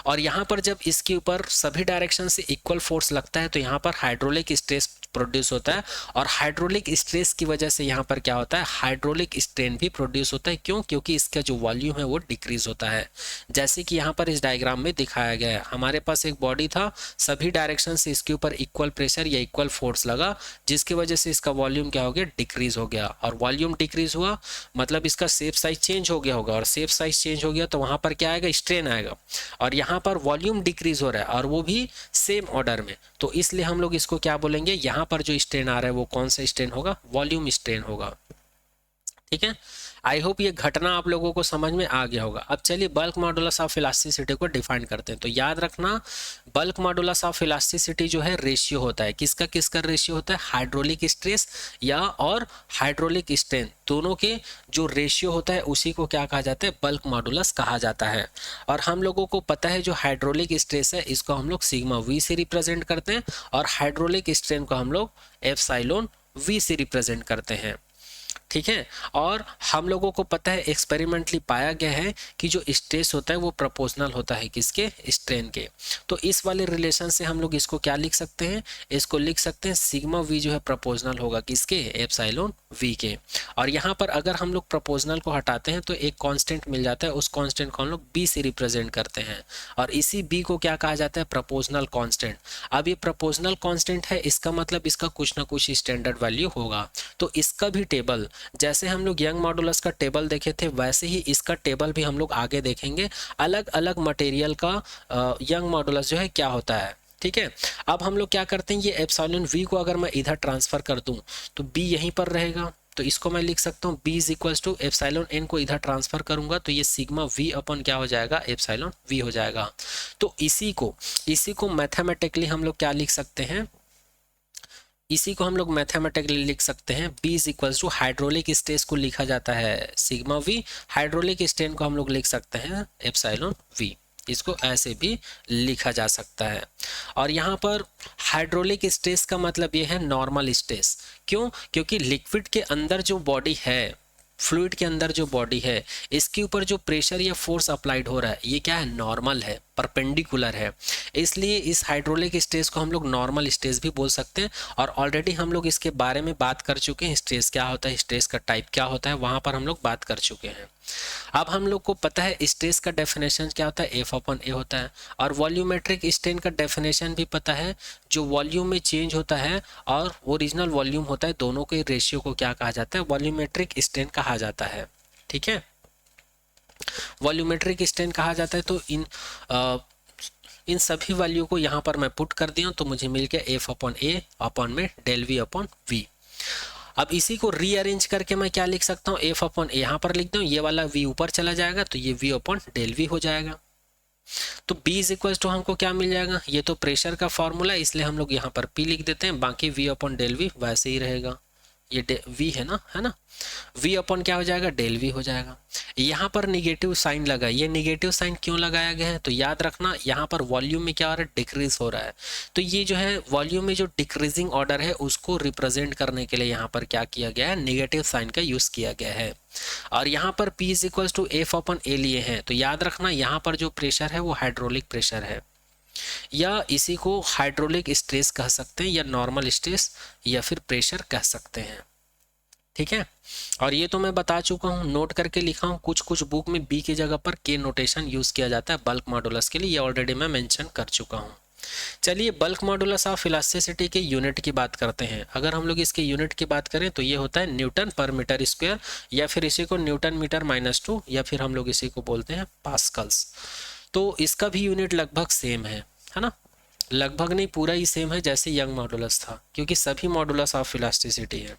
और यहाँ पर जब इसके ऊपर सभी डायरेक्शन से इक्वल फोर्स लगता है, तो यहाँ पर हाइड्रोलिक स्ट्रेस प्रोड्यूस होता है, और हाइड्रोलिक स्ट्रेस की वजह से यहाँ पर क्या होता है, हाइड्रोलिक स्ट्रेन भी प्रोड्यूस होता है। क्यों, क्योंकि इसका जो वॉल्यूम है वो डिक्रीज होता है। जैसे कि यहाँ पर इस डायग्राम में दिखाया गया है, हमारे पास एक बॉडी था, सभी डायरेक्शन से इसके ऊपर इक्वल प्रेशर या इक्वल फोर्स लगा, जिसकी वजह से इसका वॉल्यूम क्या हो गया, डिक्रीज हो गया। और वॉल्यूम डिक्रीज हुआ मतलब इसका शेप साइज चेंज हो गया होगा, और शेप साइज चेंज हो गया तो वहाँ पर क्या आएगा, स्ट्रेन आएगा। और यहाँ पर वॉल्यूम डिक्रीज हो रहा है, और वो भी सेम ऑर्डर में, तो इसलिए हम लोग इसको क्या बोलेंगे, यहाँ पर जो स्ट्रेन आ रहा है वो कौन सा स्ट्रेन होगा, वॉल्यूम स्ट्रेन होगा। ठीक है, आई होप ये घटना आप लोगों को समझ में आ गया होगा। अब चलिए बल्क मॉडुलस ऑफ इलास्टिसिटी को डिफाइन करते हैं। तो याद रखना, बल्क मॉडुलस ऑफ इलास्टिसिटी जो है रेशियो होता है, किसका किसका रेशियो होता है, हाइड्रोलिक स्ट्रेस या और हाइड्रोलिक स्ट्रेन, दोनों के जो रेशियो होता है उसी को क्या कहा जाता है, बल्क मॉडुलस कहा जाता है। और हम लोगों को पता है जो हाइड्रोलिक स्ट्रेस है इसको हम लोग सिग्मा वी से रिप्रेजेंट करते हैं, और हाइड्रोलिक स्ट्रेन को हम लोग एप्सिलॉन वी से रिप्रेजेंट करते हैं। ठीक है, और हम लोगों को पता है एक्सपेरिमेंटली पाया गया है कि जो स्ट्रेस होता है वो प्रोपोर्शनल होता है किसके, स्ट्रेन के। तो इस वाले रिलेशन से हम लोग इसको क्या लिख सकते हैं, इसको लिख सकते हैं सिग्मा वी जो है प्रोपोर्शनल होगा किसके, एप्सिलॉन वी के। और यहाँ पर अगर हम लोग प्रोपोर्शनल को हटाते हैं तो एक कांस्टेंट मिल जाता है, उस कांस्टेंट को हम लोग बी से रिप्रेजेंट करते हैं, और इसी बी को क्या कहा जाता है, प्रोपोर्शनल कांस्टेंट। अब ये प्रोपोर्शनल कांस्टेंट है, इसका मतलब इसका कुछ ना कुछ स्टैंडर्ड वैल्यू होगा। तो इसका भी टेबल, जैसे हम लोग यंग मॉडुलस का टेबल देखे थे वैसे ही इसका टेबल भी हम लोग आगे देखेंगे, अलग अलग मटेरियल का यंग मॉडुलस जो है क्या होता है। ठीक है, अब हम लोग क्या करते हैं, ये एप्सिलॉन वी को अगर मैं इधर ट्रांसफर कर दूं तो बी यहीं पर रहेगा, तो इसको मैं लिख सकता हूँ B is equals to epsilon N को इधर ट्रांसफर करूंगा तो ये सिग्मा वी अपन क्या हो जाएगा, एप्सिलॉन वी हो जाएगा। तो इसी को मैथमेटिकली हम लोग क्या लिख सकते हैं, इसी को हम लोग मैथमेटिकली लिख सकते हैं, B is equals to hydraulic stress को लिखा जाता है सिग्मा वी, हाइड्रोलिक स्ट्रेन को हम लोग लिख सकते हैं एप्सिलॉन वी, इसको ऐसे भी लिखा जा सकता है। और यहाँ पर हाइड्रोलिक स्ट्रेस का मतलब ये है नॉर्मल स्ट्रेस, क्यों, क्योंकि लिक्विड के अंदर जो बॉडी है, फ्लूइड के अंदर जो बॉडी है, इसके ऊपर जो प्रेशर या फोर्स अप्लाइड हो रहा है ये क्या है, नॉर्मल है, परपेंडिकुलर है, इसलिए इस हाइड्रोलिक स्ट्रेस को हम लोग नॉर्मल स्ट्रेस भी बोल सकते हैं। और ऑलरेडी हम लोग इसके बारे में बात कर चुके हैं, स्ट्रेस क्या होता है, स्ट्रेस का टाइप क्या होता है, वहां पर हम लोग बात कर चुके हैं। अब हम लोग को पता है स्ट्रेस का डेफिनेशन क्या होता है, एफ अपॉन ए होता है, और वॉल्यूमेट्रिक स्ट्रेन का डेफिनेशन भी पता है, जो वॉल्यूम में चेंज होता है और ओरिजिनल वॉल्यूम होता है, दोनों के रेशियो को क्या कहा जाता है, वॉल्यूमेट्रिक स्ट्रेन कहा जाता है। ठीक है, वॉल्यूमेट्रिक स्ट्रेन कहा जाता है। तो इन सभी वैल्यू को यहाँ पर मैं पुट कर दिया तो मुझे मिल गया एफ अपॉन ए अपॉन में डेल वी अपॉन वी। अब इसी को रीअरेंज करके मैं क्या लिख सकता हूँ, एफ अपॉन ए यहाँ पर लिख दूँ, ये वाला वी ऊपर चला जाएगा तो ये वी अपॉन डेल वी हो जाएगा। तो B इज इक्वल टू हमको क्या मिल जाएगा, ये तो प्रेशर का फॉर्मूला है इसलिए हम लोग यहाँ पर P लिख देते हैं, बाकी V अपॉन डेल वी वैसे ही रहेगा, ये V है ना, V अपॉन क्या हो जाएगा, डेल V हो जाएगा। यहाँ पर निगेटिव साइन लगा, ये निगेटिव साइन क्यों लगाया गया है, तो याद रखना यहाँ पर वॉल्यूम में क्या हो रहा है, डिक्रीज हो रहा है, तो ये जो है वॉल्यूम में जो डिक्रीजिंग ऑर्डर है उसको रिप्रेजेंट करने के लिए यहाँ पर क्या किया गया है, नेगेटिव साइन का यूज किया गया है। और यहाँ पर P is equal to F upon A लिए हैं, तो याद रखना यहाँ पर जो प्रेशर है वो हाइड्रोलिक प्रेशर है, या इसी को हाइड्रोलिक स्ट्रेस कह सकते हैं, या नॉर्मल स्ट्रेस, या फिर प्रेशर कह सकते हैं। ठीक है, और ये तो मैं बता चुका हूँ, नोट करके लिखा हूँ, कुछ कुछ बुक में बी की जगह पर के नोटेशन यूज किया जाता है बल्क मॉडुलस के लिए, ये ऑलरेडी मैं मेंशन कर चुका हूँ। चलिए बल्क मॉडुलस ऑफ इलास्टिसिटी के यूनिट की बात करते हैं। अगर हम लोग इसके यूनिट की बात करें तो ये होता है न्यूटन पर मीटर स्क्वायर, या फिर इसी को न्यूटन मीटर -2, या फिर हम लोग इसी को बोलते हैं पास्कल्स। तो इसका भी यूनिट लगभग सेम है ना, लगभग नहीं पूरा ही सेम है जैसे यंग मॉडुलस था, क्योंकि सभी मॉडुलस ऑफ इलास्टिसिटी है।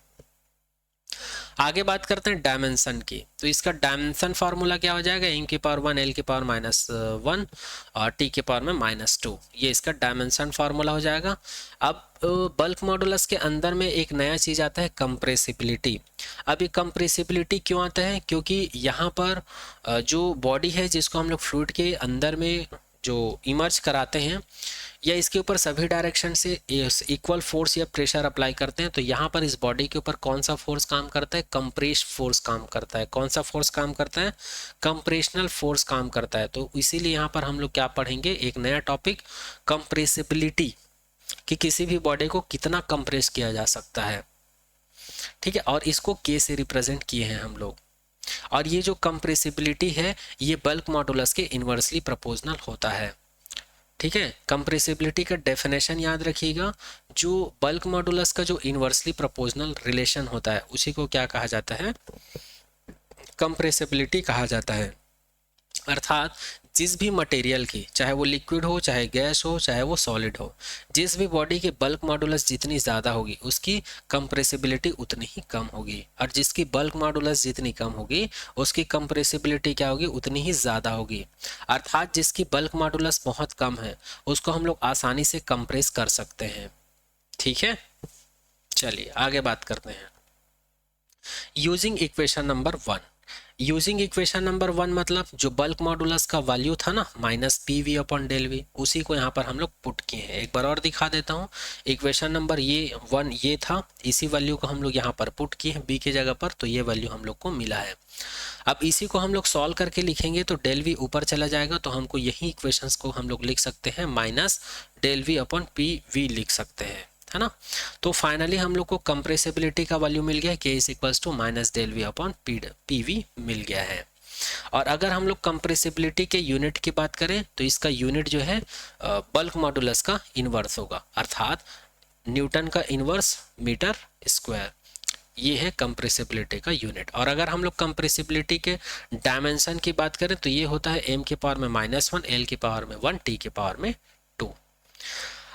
आगे बात करते हैं डायमेंशन की, तो इसका डायमेंशन फार्मूला क्या हो जाएगा, m की पावर 1 l की पावर -1 और t की पावर में -2, ये इसका डायमेंशन फार्मूला हो जाएगा। अब बल्क मॉडुलस के अंदर में एक नया चीज आता है कंप्रेसिबिलिटी। अब ये कंप्रेसिबिलिटी क्यों आता है, क्योंकि यहाँ पर जो बॉडी है जिसको हम लोग फ्लूइड के अंदर में जो इमर्ज कराते हैं, या इसके ऊपर सभी डायरेक्शन से इक्वल फोर्स या प्रेशर अप्लाई करते हैं, तो यहाँ पर इस बॉडी के ऊपर कौन सा फोर्स काम करता है, कंप्रेस फोर्स काम करता है। कौन सा फोर्स काम करता है, कंप्रेशनल फोर्स काम करता है। तो इसीलिए यहाँ पर हम लोग क्या पढ़ेंगे, एक नया टॉपिक कंप्रेसिबिलिटी, कि किसी भी बॉडी को कितना कंप्रेस किया जा सकता है। ठीक है, और इसको के से रिप्रेजेंट किए हैं हम लोग। और ये जो कंप्रेसिबिलिटी है ये बल्क मॉडुलस के इनवर्सली प्रोपोर्शनल होता है। ठीक है, कंप्रेसिबिलिटी का डेफिनेशन याद रखिएगा, जो बल्क मॉडुलस का जो इनवर्सली प्रोपोर्शनल रिलेशन होता है उसी को क्या कहा जाता है, कंप्रेसिबिलिटी कहा जाता है। अर्थात जिस भी मटेरियल की, चाहे वो लिक्विड हो, चाहे गैस हो, चाहे वो सॉलिड हो, जिस भी बॉडी की बल्क मॉडुलस जितनी ज़्यादा होगी उसकी कंप्रेसिबिलिटी उतनी ही कम होगी, और जिसकी बल्क मॉडुलस जितनी कम होगी उसकी कंप्रेसिबिलिटी क्या होगी, उतनी ही ज़्यादा होगी। अर्थात जिसकी बल्क मॉडुलस बहुत कम है उसको हम लोग आसानी से कंप्रेस कर सकते हैं। ठीक है, चलिए आगे बात करते हैं। Using equation number 1। Using equation number 1 मतलब जो बल्क मॉडुलस का वैल्यू था ना -PV/del V, उसी को यहाँ पर हम लोग पुट किए हैं। एक बार और दिखा देता हूँ। इक्वेशन नंबर ये 1 ये था, इसी वैल्यू को हम लोग यहाँ पर पुट किए हैं बी की जगह पर, तो ये वैल्यू हम लोग को मिला है। अब इसी को हम लोग सॉल्व करके लिखेंगे तो del V ऊपर चला जाएगा, तो हमको यही इक्वेशंस को हम लोग लिख सकते हैं -del V/PV लिख सकते हैं, है ना। तो फाइनली हम लोग को कंप्रेसिबिलिटी का वैल्यू मिल गया, K = -del V/PV मिल गया है। और अगर हम लोग कंप्रेसिबिलिटी के यूनिट की बात करें तो इसका यूनिट जो है बल्क मॉडुलस का इनवर्स होगा, अर्थात न्यूटन का इनवर्स मीटर स्क्वायर, ये है कंप्रेसिबिलिटी का यूनिट। और अगर हम लोग कंप्रेसिबिलिटी के डायमेंशन की बात करें तो ये होता है m की पावर में -1, l की पावर में 1, t की पावर में 2।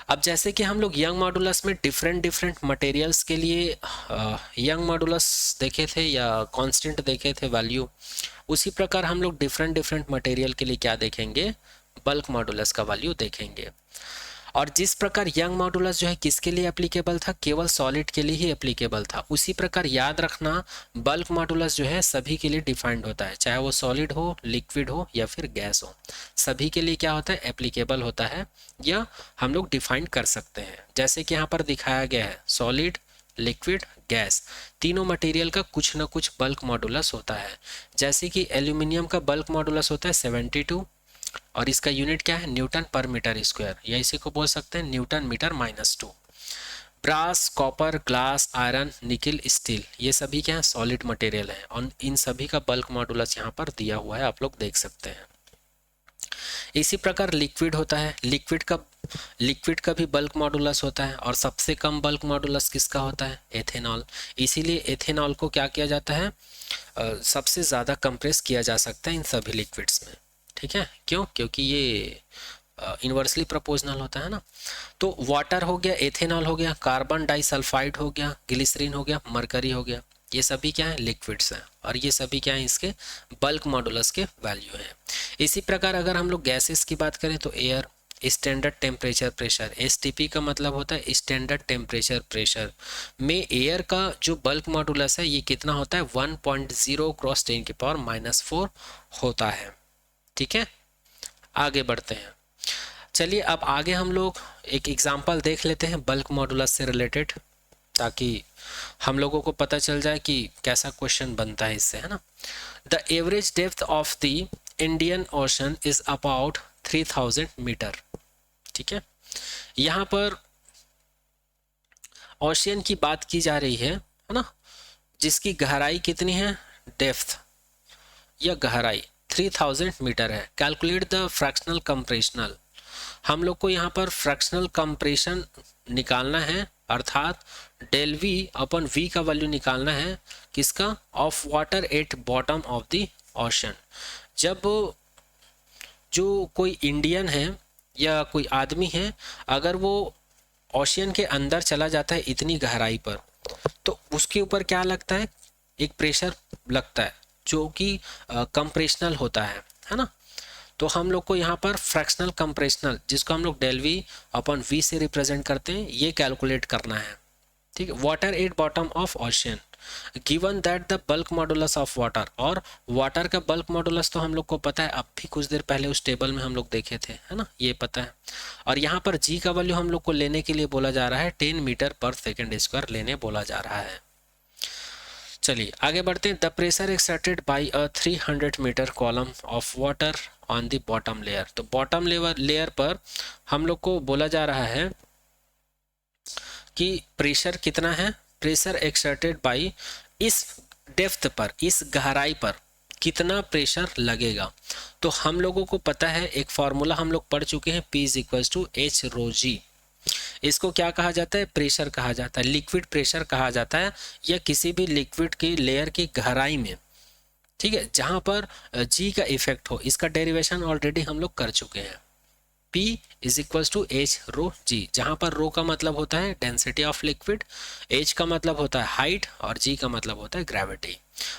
अब जैसे कि हम लोग यंग मॉडुलस में डिफरेंट मटेरियल्स के लिए यंग मॉडुलस देखे थे या कांस्टेंट देखे थे वैल्यू, उसी प्रकार हम लोग डिफरेंट मटेरियल के लिए क्या देखेंगे, बल्क मॉडुलस का वैल्यू देखेंगे। और जिस प्रकार यंग मॉडुलस जो है किसके लिए एप्लीकेबल था, केवल सॉलिड के लिए ही एप्लीकेबल था, उसी प्रकार याद रखना बल्क मॉडुलस जो है सभी के लिए डिफाइंड होता है, चाहे वो सॉलिड हो, लिक्विड हो या फिर गैस हो, सभी के लिए क्या होता है, एप्लीकेबल होता है, या हम लोग डिफाइन कर सकते हैं। जैसे कि यहाँ पर दिखाया गया है सॉलिड, लिक्विड, गैस, तीनों मटेरियल का कुछ ना कुछ बल्क मॉडुलस होता है। जैसे कि एल्यूमिनियम का बल्क मॉडुलस होता है 72, और इसका यूनिट क्या है, Nm/m², या इसी को बोल सकते हैं Nm/-2। Brass, copper, glass, iron, nickel, steel, ये सभी क्या है, सॉलिड मटेरियल है, और इन सभी का बल्क मॉडुलस यहाँ पर दिया हुआ है, आप लोग देख सकते हैं। इसी प्रकार लिक्विड होता है, लिक्विड का भी बल्क मॉडुलस होता है, और सबसे कम बल्क मॉडुलस किसका होता है, एथेनॉल। इसीलिए एथेनॉल को क्या किया जाता है, सबसे ज़्यादा कंप्रेस किया जा सकता है इन सभी लिक्विड्स में। ठीक है, क्यों, क्योंकि ये इन्वर्सली प्रोपोर्शनल होता है ना। तो वाटर हो गया, एथेनॉल हो गया, कार्बन डाइसल्फाइड हो गया, ग्लिसरीन हो गया, मरकरी हो गया, ये सभी क्या है, लिक्विड्स हैं, और ये सभी क्या है, इसके बल्क मॉडुलस के वैल्यू हैं। इसी प्रकार अगर हम लोग गैसेस की बात करें तो air, standard temperature pressure, STP का मतलब होता है स्टैंडर्ड टेम्परेचर प्रेशर में एयर का जो बल्क मॉडुलस है ये कितना होता है, 1.0 × 10⁻⁴ होता है। ठीक है, आगे बढ़ते हैं। चलिए अब आगे हम लोग एक एग्जांपल देख लेते हैं बल्क मॉडुलस से रिलेटेड, ताकि हम लोगों को पता चल जाए कि कैसा क्वेश्चन बनता है इससे, है ना। The average depth of the Indian Ocean is about 3000 metre. ठीक है, यहाँ पर ओशियन की बात की जा रही है ना, जिसकी गहराई कितनी है, डेप्थ या गहराई 3000 मीटर है। कैलकुलेट द फ्रैक्शनल कंप्रेशनल, हम लोग को यहाँ पर फ्रैक्शनल कंप्रेशन निकालना है, अर्थात del V/V का वैल्यू निकालना है, किसका, of water at bottom of the ocean. जब जो कोई इंडियन है या कोई आदमी है, अगर वो ओशियन के अंदर चला जाता है इतनी गहराई पर, तो उसके ऊपर क्या लगता है, एक प्रेशर लगता है जो कि कंप्रेशनल होता है ना। तो हम लोग को यहाँ पर फ्रैक्शनल कंप्रेशनल, जिसको हम लोग del V/V से रिप्रेजेंट करते हैं, ये कैलकुलेट करना है। ठीक है, water at bottom of ocean, given that the bulk modulus of water, और वाटर का बल्क मॉडुलस तो हम लोग को पता है, अब भी कुछ देर पहले उस टेबल में हम लोग देखे थे, है ना, ये पता है। और यहाँ पर G का वैल्यू हम लोग को लेने के लिए बोला जा रहा है 10 मीटर/सेकंड² लेने बोला जा रहा है। चलिए आगे बढ़ते हैं। The pressure exerted by a 300 metre column of water on the bottom layer, तो बॉटम लेयर पर हम लोग को बोला जा रहा है कि प्रेशर कितना है, प्रेशर एक्सर्टेड बाय, इस डेप्थ पर, इस गहराई पर कितना प्रेशर लगेगा। तो हम लोगों को पता है, एक फॉर्मूला हम लोग पढ़ चुके हैं, P = H/ρg। इसको क्या कहा जाता है, प्रेशर कहा जाता है, लिक्विड प्रेशर कहा जाता है, या किसी भी लिक्विड की लेयर की गहराई में, ठीक है, जहां पर जी का इफेक्ट हो, इसका डेरिवेशन ऑलरेडी हम लोग कर चुके हैं। P is equals to H rho g, जहां पर रो का मतलब होता है डेंसिटी ऑफ लिक्विड, एच का मतलब होता है हाइट और जी का मतलब होता है ग्रेविटी।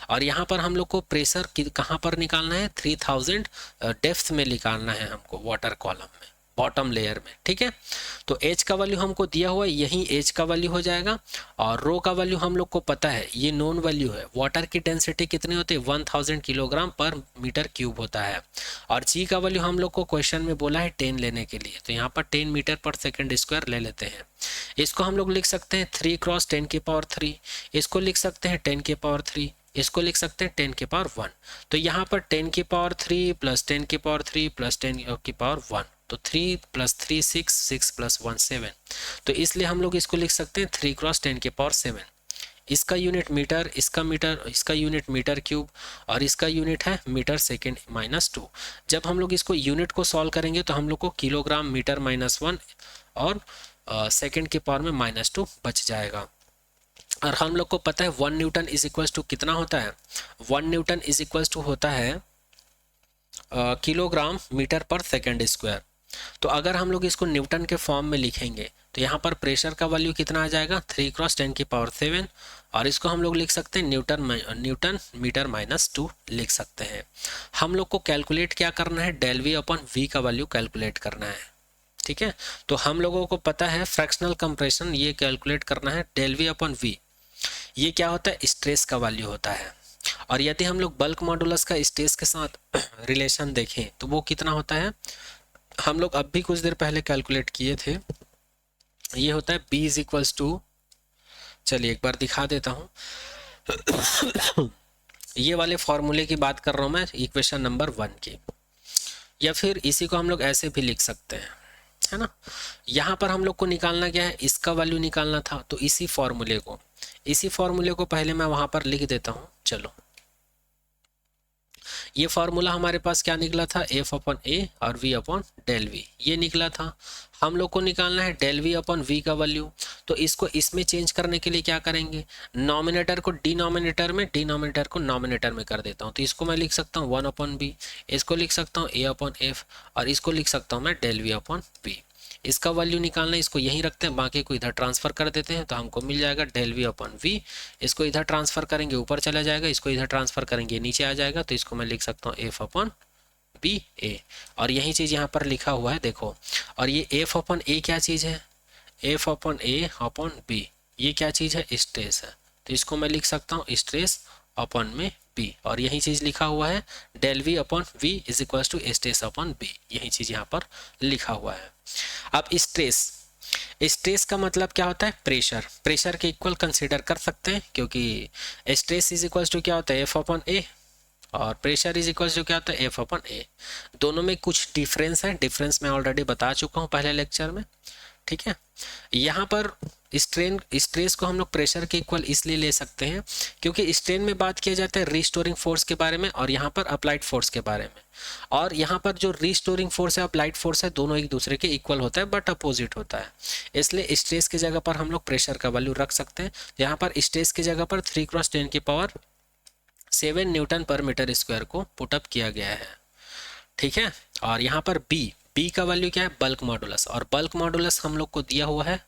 और यहाँ पर हम लोग को प्रेशर कहाँ पर निकालना है, 3000 डेप्थ में निकालना है हमको, वाटर कॉलम में, बॉटम लेयर में। ठीक है, तो एच का वैल्यू हमको दिया हुआ है, यही एच का वैल्यू हो जाएगा। और रो का वैल्यू हम लोग को पता है, ये नोन वैल्यू है। वाटर की डेंसिटी कितनी होती है, 1000 किलोग्राम पर मीटर क्यूब होता है। और जी का वैल्यू हम लोग को क्वेश्चन में बोला है 10 लेने के लिए, तो यहाँ पर 10 मीटर पर सेकेंड स्क्वायर ले लेते हैं। इसको हम लोग लिख सकते हैं 3 क्रॉस 10 की पावर 3, इसको लिख सकते हैं 10 की पावर 3, इसको लिख सकते हैं 10 की पावर 1। तो यहाँ पर 10 की पावर 3 प्लस 10 की पावर 3 प्लस 10 की पावर 1, तो 3 प्लस 3 6, 6 प्लस 1 7। तो इसलिए हम लोग इसको लिख सकते हैं 3 क्रॉस 10 की पावर 7। इसका यूनिट मीटर, इसका यूनिट मीटर क्यूब और इसका यूनिट है मीटर सेकेंड -2। जब हम लोग इसको यूनिट को सॉल्व करेंगे तो हम लोग को किलोग्राम मीटर -1 और सेकेंड के पावर में -2 बच जाएगा। और हम लोग को पता है 1 न्यूटन इज इक्वल्स टू कितना होता है, 1 न्यूटन इज इक्वल्स टू होता है किलोग्राम मीटर पर सेकेंड स्क्वायर। तो अगर हम लोग इसको न्यूटन के फॉर्म में लिखेंगे तो यहाँ पर प्रेशर का वैल्यू कितना आ जाएगा, 3 क्रॉस 10 की पावर 7। और इसको हम लोग लिख सकते हैं न्यूटन मीटर -2 लिख सकते हैं। हम लोग को कैलकुलेट क्या करना है, डेल वी अपॉन वी का वैल्यू कैलकुलेट करना है। ठीक है, तो हम लोगों को पता है फ्रैक्शनल कंप्रेशन ये कैलकुलेट करना है, डेल वी अपॉन वी ये क्या होता है, स्ट्रेस का वैल्यू होता है। और यदि हम लोग बल्क मॉडुलस का स्ट्रेस के साथ रिलेशन देखें तो वो कितना होता है, हम लोग अब भी कुछ देर पहले कैलकुलेट किए थे, ये होता है B इज इक्वल्स टू, चलिए एक बार दिखा देता हूँ। ये वाले फॉर्मूले की बात कर रहा हूँ मैं, इक्वेशन नंबर 1 की। या फिर इसी को हम लोग ऐसे भी लिख सकते हैं, है ना। यहाँ पर हम लोग को निकालना क्या है, इसका वैल्यू निकालना था, तो इसी फॉर्मूले को पहले मैं वहां पर लिख देता हूँ। चलो, ये फॉर्मूला हमारे पास क्या निकला था, एफ अपॉन ए और वी अपॉन डेल वी, ये निकला था। हम लोग को निकालना है डेल वी अपॉन वी का वैल्यू, तो इसको इसमें चेंज करने के लिए क्या करेंगे, नॉमिनेटर को डिनोमिनेटर में, डिनोमिनेटर को नॉमिनेटर में कर देता हूँ। तो इसको मैं लिख सकता हूँ 1 अपॉन बी, इसको लिख सकता हूँ ए अपॉन एफ और इसको लिख सकता हूँ मैं डेल वी अपॉन बी। इसका वैल्यू निकालना है, इसको यहीं रखते हैं, बाकी को इधर ट्रांसफर कर देते हैं, तो हमको मिल जाएगा डेल वी अपॉन वी। इसको इधर ट्रांसफर करेंगे ऊपर चला जाएगा, इसको इधर ट्रांसफर करेंगे नीचे आ जाएगा, तो इसको मैं लिख सकता हूँ एफ अपॉन बी ए। और यही चीज यहाँ पर लिखा हुआ है देखो। और ये एफ अपॉन ए क्या चीज है, F upon A upon B, ये क्या चीज है, स्ट्रेस है। तो इसको मैं लिख सकता हूँ स्ट्रेस अपॉन में बी, और यही चीज लिखा हुआ है del V upon V is equal to stress upon B, यही चीज यहाँ पर लिखा हुआ है। अब स्ट्रेस का मतलब क्या होता है, प्रेशर के इक्वल कंसीडर कर सकते हैं, क्योंकि स्ट्रेस इज इक्वल टू क्या होता है, एफ अपॉन ए, और प्रेशर इज इक्वल टू क्या होता है, एफ अपॉन ए। दोनों में कुछ डिफरेंस है, डिफरेंस मैं ऑलरेडी बता चुका हूँ पहले लेक्चर में। ठीक है, यहाँ पर स्ट्रेस को हम लोग प्रेशर के इक्वल इसलिए ले सकते हैं क्योंकि स्ट्रेन में बात किया जाता है रिस्टोरिंग फोर्स के बारे में और यहाँ पर अप्लाइड फोर्स के बारे में। और यहाँ पर जो रिस्टोरिंग फोर्स है, अप्लाइड फोर्स है, दोनों एक दूसरे के इक्वल होता है बट अपोजिट होता है। इसलिए स्ट्रेस की जगह पर हम लोग प्रेशर का वैल्यू रख सकते हैं। यहाँ पर स्ट्रेस की जगह पर 3 क्रॉस 10 की power 7 Newton per metre square को पुटअप किया गया है। ठीक है, और यहाँ पर बी का वैल्यू क्या है, बल्क मॉडुलस, और बल्क मॉडुलस हम लोग को दिया हुआ है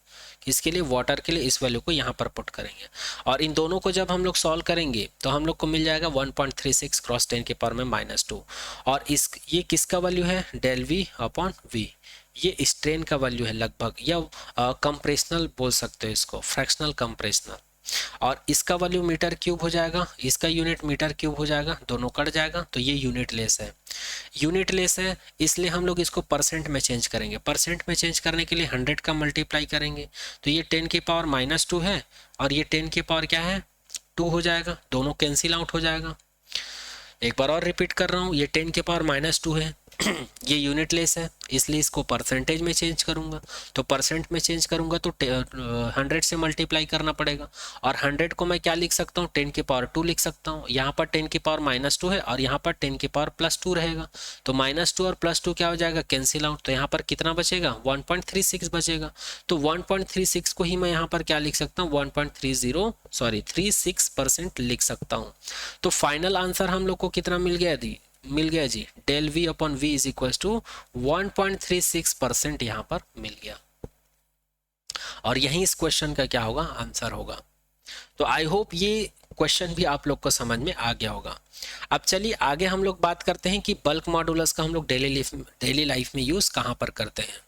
किसके लिए, वाटर के लिए। इस वैल्यू को यहाँ पर पुट करेंगे और इन दोनों को जब हम लोग सॉल्व करेंगे तो हम लोग को मिल जाएगा 1.36 क्रॉस 10 के पावर में -2। और ये किसका वैल्यू है, डेल वी अपॉन वी, ये स्ट्रेन का वैल्यू है लगभग, या कंप्रेशनल बोल सकते हो इसको, फ्रैक्शनल कंप्रेशनल। और इसका वैल्यू मीटर क्यूब हो जाएगा, इसका यूनिट मीटर क्यूब हो जाएगा, दोनों कट जाएगा, तो ये यूनिट लेस है, इसलिए हम लोग इसको परसेंट में चेंज करेंगे। परसेंट में चेंज करने के लिए 100 का मल्टीप्लाई करेंगे, तो ये 10 की पावर -2 है और ये 10 की पावर क्या है, 2 हो जाएगा, दोनों कैंसिल आउट हो जाएगा। एक बार और रिपीट कर रहा हूँ, ये 10 की पावर -2 है ये यूनिटलेस है इसलिए इसको परसेंटेज में चेंज करूंगा, तो परसेंट में चेंज करूंगा तो 100 से मल्टीप्लाई करना पड़ेगा। और 100 को मैं क्या लिख सकता हूँ, 10 की पावर 2 लिख सकता हूँ। यहाँ पर 10 की पावर -2 है और यहाँ पर 10 की पावर +2 रहेगा, तो -2 और +2 क्या हो जाएगा, कैंसिल आउट। तो यहाँ पर कितना बचेगा, 1.36 बचेगा। तो 1.36 को ही मैं यहाँ पर क्या लिख सकता हूँ, 36% लिख सकता हूँ। तो फाइनल आंसर हम लोग को कितना मिल गया जी, del V upon V is equal to 1.36% यहाँ पर मिल गया। और यही इस क्वेश्चन का क्या होगा, आंसर होगा। तो आई होप ये क्वेश्चन भी आप लोग को समझ में आ गया होगा। अब चलिए आगे हम लोग बात करते हैं कि बल्क मॉडुलस का हम लोग डेली लाइफ में यूज कहाँ पर करते हैं।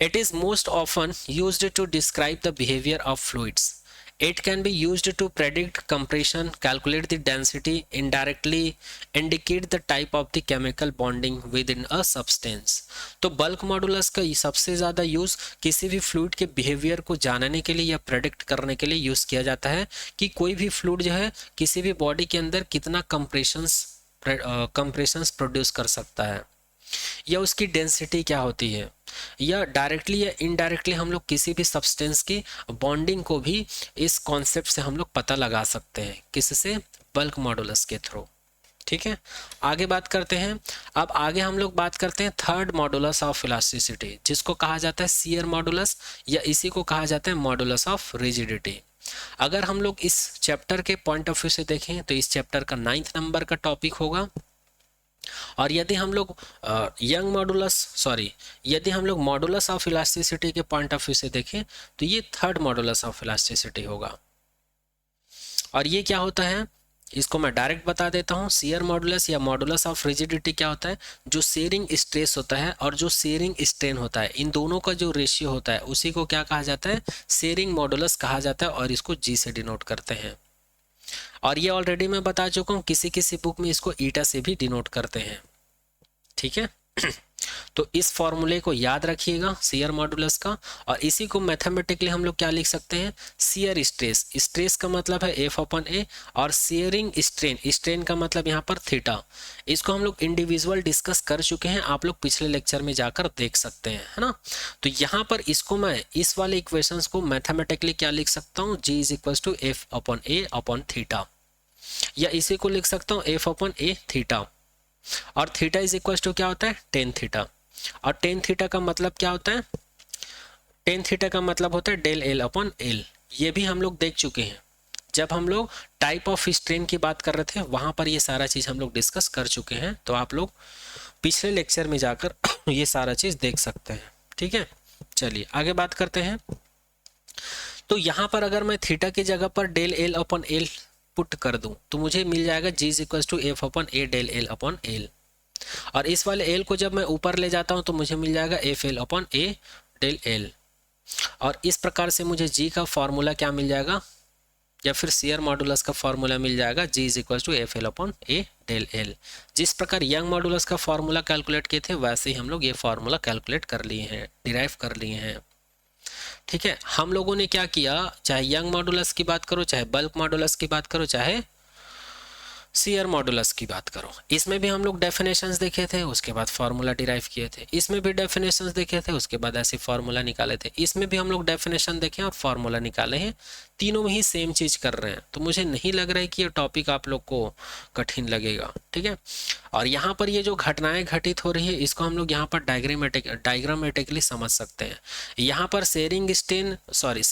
It is most often used to describe the behavior of fluids. It can be used to predict compression, calculate the density, indirectly indicate the type of the chemical bonding within a substance. तो bulk modulus का सबसे ज़्यादा use किसी भी fluid के behaviour को जानने के लिए या प्रेडिक्ट करने के लिए यूज़ किया जाता है कि कोई भी फ्लूइड जो है किसी भी बॉडी के अंदर कितना कंप्रेशंस प्रोड्यूस कर सकता है, या उसकी डेंसिटी क्या होती है, या डायरेक्टली या इनडायरेक्टली हम लोग किसी भी सब्सटेंस की बॉन्डिंग को भी इस कॉन्सेप्ट से हम लोग पता लगा सकते हैं, किससे, बल्क मॉडुलस के थ्रू। ठीक है, आगे बात करते हैं। अब आगे हम लोग बात करते हैं थर्ड मॉडुलस ऑफ इलास्टिसिटी, जिसको कहा जाता है शियर मॉडुलस, या इसी को कहा जाता है मॉडुलस ऑफ रिजिडिटी। अगर हम लोग इस चैप्टर के पॉइंट ऑफ व्यू से देखें तो इस चैप्टर का 9th नंबर का टॉपिक होगा। और यदि हम लोग यदि हम लोग मॉडुलस ऑफ इलास्टिसिटी के पॉइंट ऑफ व्यू से देखें तो ये थर्ड मॉडुलस ऑफ इलास्टिसिटी होगा। और ये क्या होता है, इसको मैं डायरेक्ट बता देता हूँ। शियर मॉडुलस या मॉडुलस ऑफ रिजिडिटी क्या होता है, जो शेयरिंग स्ट्रेस होता है और जो शेयरिंग स्ट्रेन होता है, इन दोनों का जो रेशियो होता है उसी को क्या कहा जाता है, शेयरिंग मॉडुलस कहा जाता है, और इसको जी से डिनोट करते हैं। और ये ऑलरेडी मैं बता चुका हूँ, किसी किसी बुक में इसको ईटा से भी डिनोट करते हैं। ठीक है तो इस फॉर्मूले को याद रखिएगा शियर मॉडुलस का, और इसी को मैथमेटिकली हम लोग क्या लिख सकते हैं, शियर स्ट्रेस, स्ट्रेस का मतलब है F/A, और शेयरिंग स्ट्रेन का मतलब यहाँ पर थीटा। इसको हम लोग इंडिविजुअल डिस्कस कर चुके हैं, आप लोग पिछले लेक्चर में जाकर देख सकते हैं, है ना। तो यहाँ पर इसको मैं इस वाले इक्वेशंस को मैथमेटिकली क्या लिख सकता हूँ, G is equal to F/A upon theta, या इसी को लिख सकता हूँ F/A थीटा, और थीटा इज इक्वल टू क्या होता है, टेन थीटा। और टेन थीटा का मतलब क्या होता है, टेन थीटा का मतलब होता है डेल एल अपॉन एल। ये भी हम लोग देख चुके हैं, जब हम लोग टाइप ऑफ स्ट्रेन की बात कर रहे थे वहां पर ये सारा चीज हम लोग डिस्कस कर चुके हैं, तो आप लोग पिछले लेक्चर में जाकर ये सारा चीज देख सकते हैं। ठीक है, चलिए आगे बात करते हैं। तो यहाँ पर अगर मैं थीटा की जगह पर del L upon L put कर दूं तो मुझे मिल जाएगा G is equal to F/A del L upon L, और इस वाले एल को जब मैं ऊपर ले जाता हूं तो मुझे मिल जाएगा FL/A डेल एल। और इस प्रकार से मुझे G का फॉर्मूला क्या मिल जाएगा, या फिर शियर मॉडुलस का फॉर्मूला मिल जाएगा G is equal to FL/A del L. जिस प्रकार यंग मॉडुलस का फॉर्मूला कैलकुलेट किए थे वैसे ही हम लोग ये फॉर्मूला कैलकुलेट कर लिए हैं, डिराइव कर लिए हैं। ठीक है, हम लोगों ने क्या किया, चाहे यंग मॉडुलस की बात करो, चाहे बल्क मॉडुलस की बात करो, चाहे शियर मॉडुलस की बात करो, इसमें भी हम लोग डेफिनेशंस देखे थे, उसके बाद फार्मूला डिराइव किए थे। इसमें भी डेफिनेशंस देखे थे, उसके बाद ऐसे फार्मूला निकाले थे। इसमें भी हम लोग डेफिनेशन देखे और फार्मूला निकाले हैं, तीनों में ही सेम चीज कर रहे हैं। तो मुझे नहीं लग रहा है कि ये टॉपिक आप लोग को कठिन लगेगा। ठीक है, और यहाँ पर ये जो घटनाएं घटित हो रही है इसको हम लोग यहाँ पर डायग्रामेटिकली समझ सकते हैं। यहाँ पर शेयरिंग स्ट्रेस और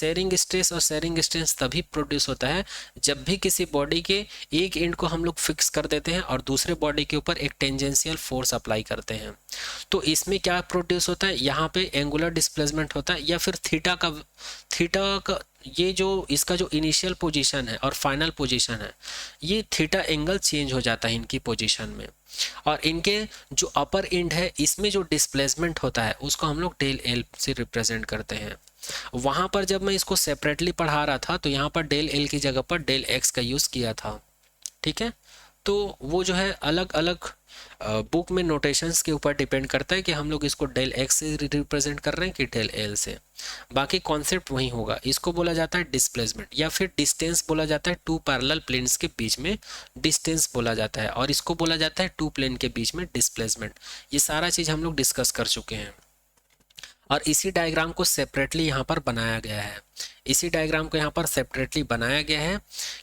शेयरिंग स्ट्रेस तभी प्रोड्यूस होता है जब भी किसी बॉडी के एक एंड को हम लोग फिक्स कर देते हैं और दूसरे बॉडी के ऊपर एक टेंजेंशियल फोर्स अप्लाई करते हैं। तो इसमें क्या प्रोड्यूस होता है, यहाँ पे एंगुलर डिस्प्लेसमेंट होता है, या फिर थीटा का ये जो इसका जो इनिशियल पोजीशन है और फाइनल पोजीशन है, ये थीटा एंगल चेंज हो जाता है इनकी पोजीशन में, और इनके जो अपर एंड है इसमें जो डिस्प्लेसमेंट होता है उसको हम लोग डेल एल से रिप्रेजेंट करते हैं। वहां पर जब मैं इसको सेपरेटली पढ़ा रहा था तो यहाँ पर डेल एल की जगह पर डेल एक्स का यूज किया था। ठीक है, तो वो जो है अलग अलग बुक में नोटेशंस के ऊपर डिपेंड करता है कि हम लोग इसको डेल एक्स से रिप्रेजेंट कर रहे हैं कि डेल एल से। बाकी कॉन्सेप्ट वही होगा। इसको बोला जाता है डिस्प्लेसमेंट या फिर डिस्टेंस बोला जाता है, टू पैरेलल प्लेन्स के बीच में डिस्टेंस बोला जाता है, और इसको बोला जाता है टू प्लेन के बीच में डिस्प्लेसमेंट। ये सारा चीज़ हम लोग डिस्कस कर चुके हैं और इसी डायग्राम को सेपरेटली यहाँ पर बनाया गया है। इसी डायग्राम को यहाँ पर सेपरेटली बनाया गया है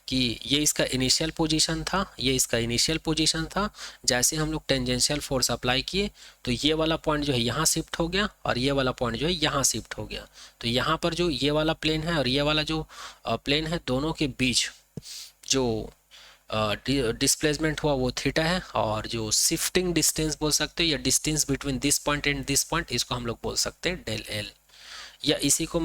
कि ये इसका इनिशियल पोजीशन था, ये इसका इनिशियल पोजीशन था। जैसे हम लोग टेंजेंशियल फोर्स अप्लाई किए तो ये वाला पॉइंट जो है यहाँ शिफ्ट हो गया और ये वाला पॉइंट जो है यहाँ शिफ्ट हो गया। तो यहाँ पर जो ये वाला प्लेन है और ये वाला जो प्लेन है, दोनों के बीच जो डिस्प्लेसमेंट हुआ वो थीटा है, और जो शिफ्टिंग डिस्टेंस बोल सकते हैं या distance between this point and this point, इसको हम लोग बोल सकते हैं डेल एल। या इसी को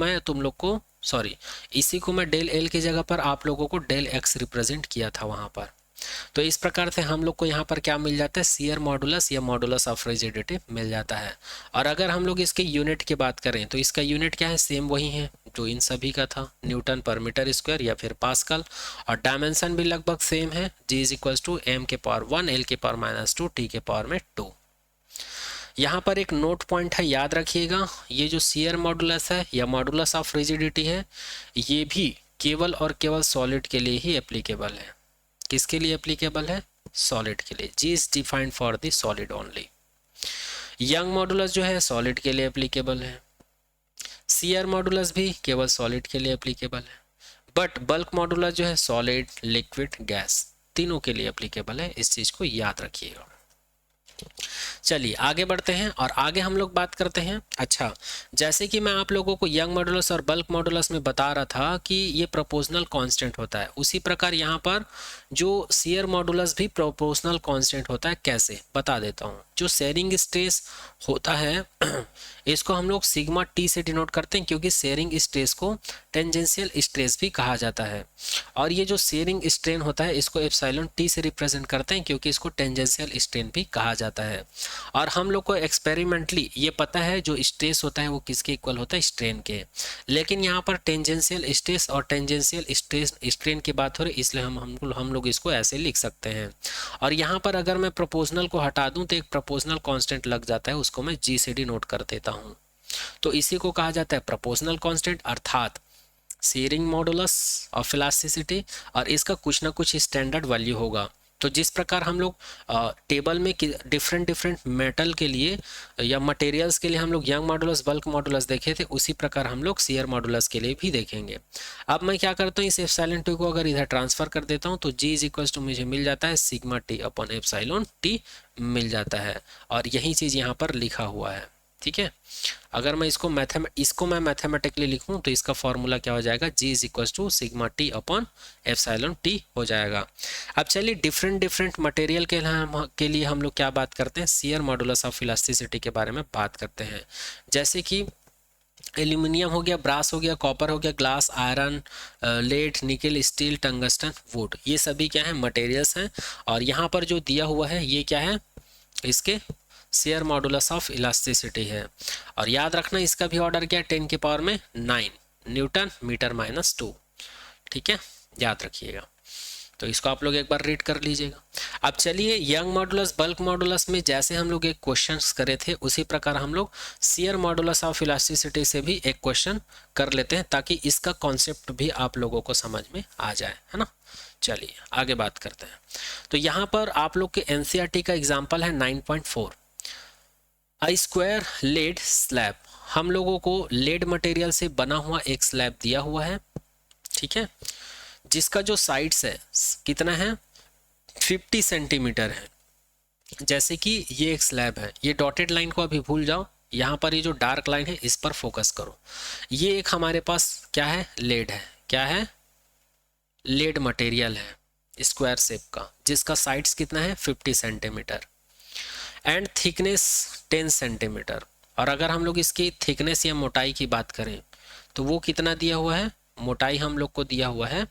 मैं डेल एल की जगह पर आप लोगों को डेल एक्स रिप्रेजेंट किया था वहाँ पर। तो इस प्रकार से हम लोग को यहाँ पर क्या मिल जाता है, शियर मॉडुलस या मॉडुलस ऑफ रिजिडिटी मिल जाता है। और अगर हम लोग इसके यूनिट की बात करें तो इसका यूनिट क्या है, सेम वही है जो इन सभी का था, न्यूटन पर मीटर स्क्वायर या फिर पास्कल। और डायमेंशन भी लगभग सेम है, g is equal to m के पावर 1 l के पावर -2 t के पावर में 2। यहाँ पर एक नोट पॉइंट है, याद रखिएगा, ये जो शियर मॉडुलस है या मॉडुलस ऑफ रिजिडिटी है, ये भी केवल और केवल सॉलिड के लिए ही एप्लीकेबल है। किसके लिए एप्लीकेबल है, सॉलिड के लिए। G is defined for the solid only. Young modulus जो है सॉलिड के लिए एप्लीकेबल है, शियर मॉडुलस भी केवल सॉलिड के लिए एप्लीकेबल है, बट बल्क मॉडुलस जो है सॉलिड, लिक्विड, गैस, तीनों के लिए एप्लीकेबल है। इस चीज को याद रखिएगा। चलिए आगे बढ़ते हैं और आगे हम लोग बात करते हैं। अच्छा, जैसे कि मैं आप लोगों को यंग मॉडुलस और बल्क मॉडुलस में बता रहा था कि ये प्रोपोर्शनल कांस्टेंट होता है, उसी प्रकार यहाँ पर जो शियर मॉडुलस भी प्रोपोर्शनल कांस्टेंट होता है। कैसे, बता देता हूँ। जो शेयरिंग स्ट्रेस होता है इसको हम लोग सिग्मा टी से डिनोट करते हैं, क्योंकि शेयरिंग स्ट्रेस को टेंजेंशियल स्ट्रेस भी कहा जाता है। और ये जो शेयरिंग स्ट्रेन होता है इसको एप्सिलॉन टी से रिप्रेजेंट करते हैं, क्योंकि इसको टेंजेंशियल स्ट्रेन भी कहा जाता है। और हम लोग को एक्सपेरिमेंटली ये पता है जो स्ट्रेस होता है वो किसके इक्वल होता है, स्ट्रेन के। लेकिन यहाँ पर टेंजेंशियल स्ट्रेस और टेंजेंशियल स्ट्रेस स्ट्रेन की बात हो रही, इसलिए हम लोग इसको ऐसे लिख सकते हैं। और यहाँ पर अगर मैं प्रोपोर्शनल को हटा दूं तो एक प्रोपोर्शनल कांस्टेंट लग जाता है, उसको मैं जी से डिनोट कर देता हूँ। तो इसी को कहा जाता है प्रोपोर्शनल कांस्टेंट, अर्थात शेयरिंग मॉडुलस ऑफ इलास्टिसिटी। और इसका कुछ ना कुछ स्टैंडर्ड वैल्यू होगा। तो जिस प्रकार हम लोग टेबल में डिफरेंट मेटल के लिए या मटेरियल्स के लिए हम लोग यंग मॉडुलस, बल्क मॉडुलस देखे थे, उसी प्रकार हम लोग शियर मॉडुलस के लिए भी देखेंगे। अब मैं क्या करता हूँ, इस एप्सिलॉन टी को अगर इधर ट्रांसफर कर देता हूँ तो जी इज इक्वल टू मुझे मिल जाता है sigma T upon epsilon T मिल जाता है। और यही चीज़ यहाँ पर लिखा हुआ है, ठीक है। अगर मैं इसको मैथमेटिकली लिखूं तो इसका फॉर्मूला क्या हो जाएगा, G is equal to sigma T upon epsilon T हो जाएगा। अब चलिए डिफरेंट मटेरियल के लिए हम लोग क्या बात करते हैं, शियर मॉडुलस ऑफ इलास्टिसिटी के बारे में बात करते हैं। जैसे कि एल्यूमिनियम हो गया, ब्रास हो गया, कॉपर हो गया, ग्लास, आयरन, लेड, निकल, स्टील, टंगस्टन, वुड, ये सभी क्या है, मटेरियल्स हैं। और यहाँ पर जो दिया हुआ है ये क्या है, इसके शेयर मॉडुलस ऑफ इलास्टिसिटी है। और याद रखना इसका भी ऑर्डर क्या है, 10 के पावर में 9 न्यूटन मीटर -2, ठीक है, याद रखिएगा। तो इसको आप लोग एक बार रीड कर लीजिएगा। अब चलिए यंग मॉडुलस, बल्क मॉडुलस में जैसे हम लोग एक क्वेश्चन करे थे, उसी प्रकार हम लोग शेयर मॉडुलस ऑफ इलास्टिसिटी से भी एक क्वेश्चन कर लेते हैं, ताकि इसका कॉन्सेप्ट भी आप लोगों को समझ में आ जाए, है ना। चलिए आगे बात करते हैं। तो यहाँ पर आप लोग के एनसीईआरटी का एग्जाम्पल है 9.4, आई स्क्वायर लेड स्लैब। हम लोगों को लेड मटेरियल से बना हुआ एक स्लैब दिया हुआ है, ठीक है, जिसका जो साइड्स है कितना है, 50 सेंटीमीटर है। जैसे कि ये एक स्लैब है, ये डॉटेड लाइन को अभी भूल जाओ, यहाँ पर ये जो डार्क लाइन है इस पर फोकस करो। ये एक हमारे पास क्या है, लेड है, क्या है, लेड मटेरियल है स्क्वायर शेप का, जिसका साइड्स कितना है, 50 सेंटीमीटर एंड थिकनेस 10 सेंटीमीटर। और अगर हम लोग इसकी थिकनेस या मोटाई की बात करें तो वो कितना दिया हुआ है, मोटाई हम लोग को दिया हुआ है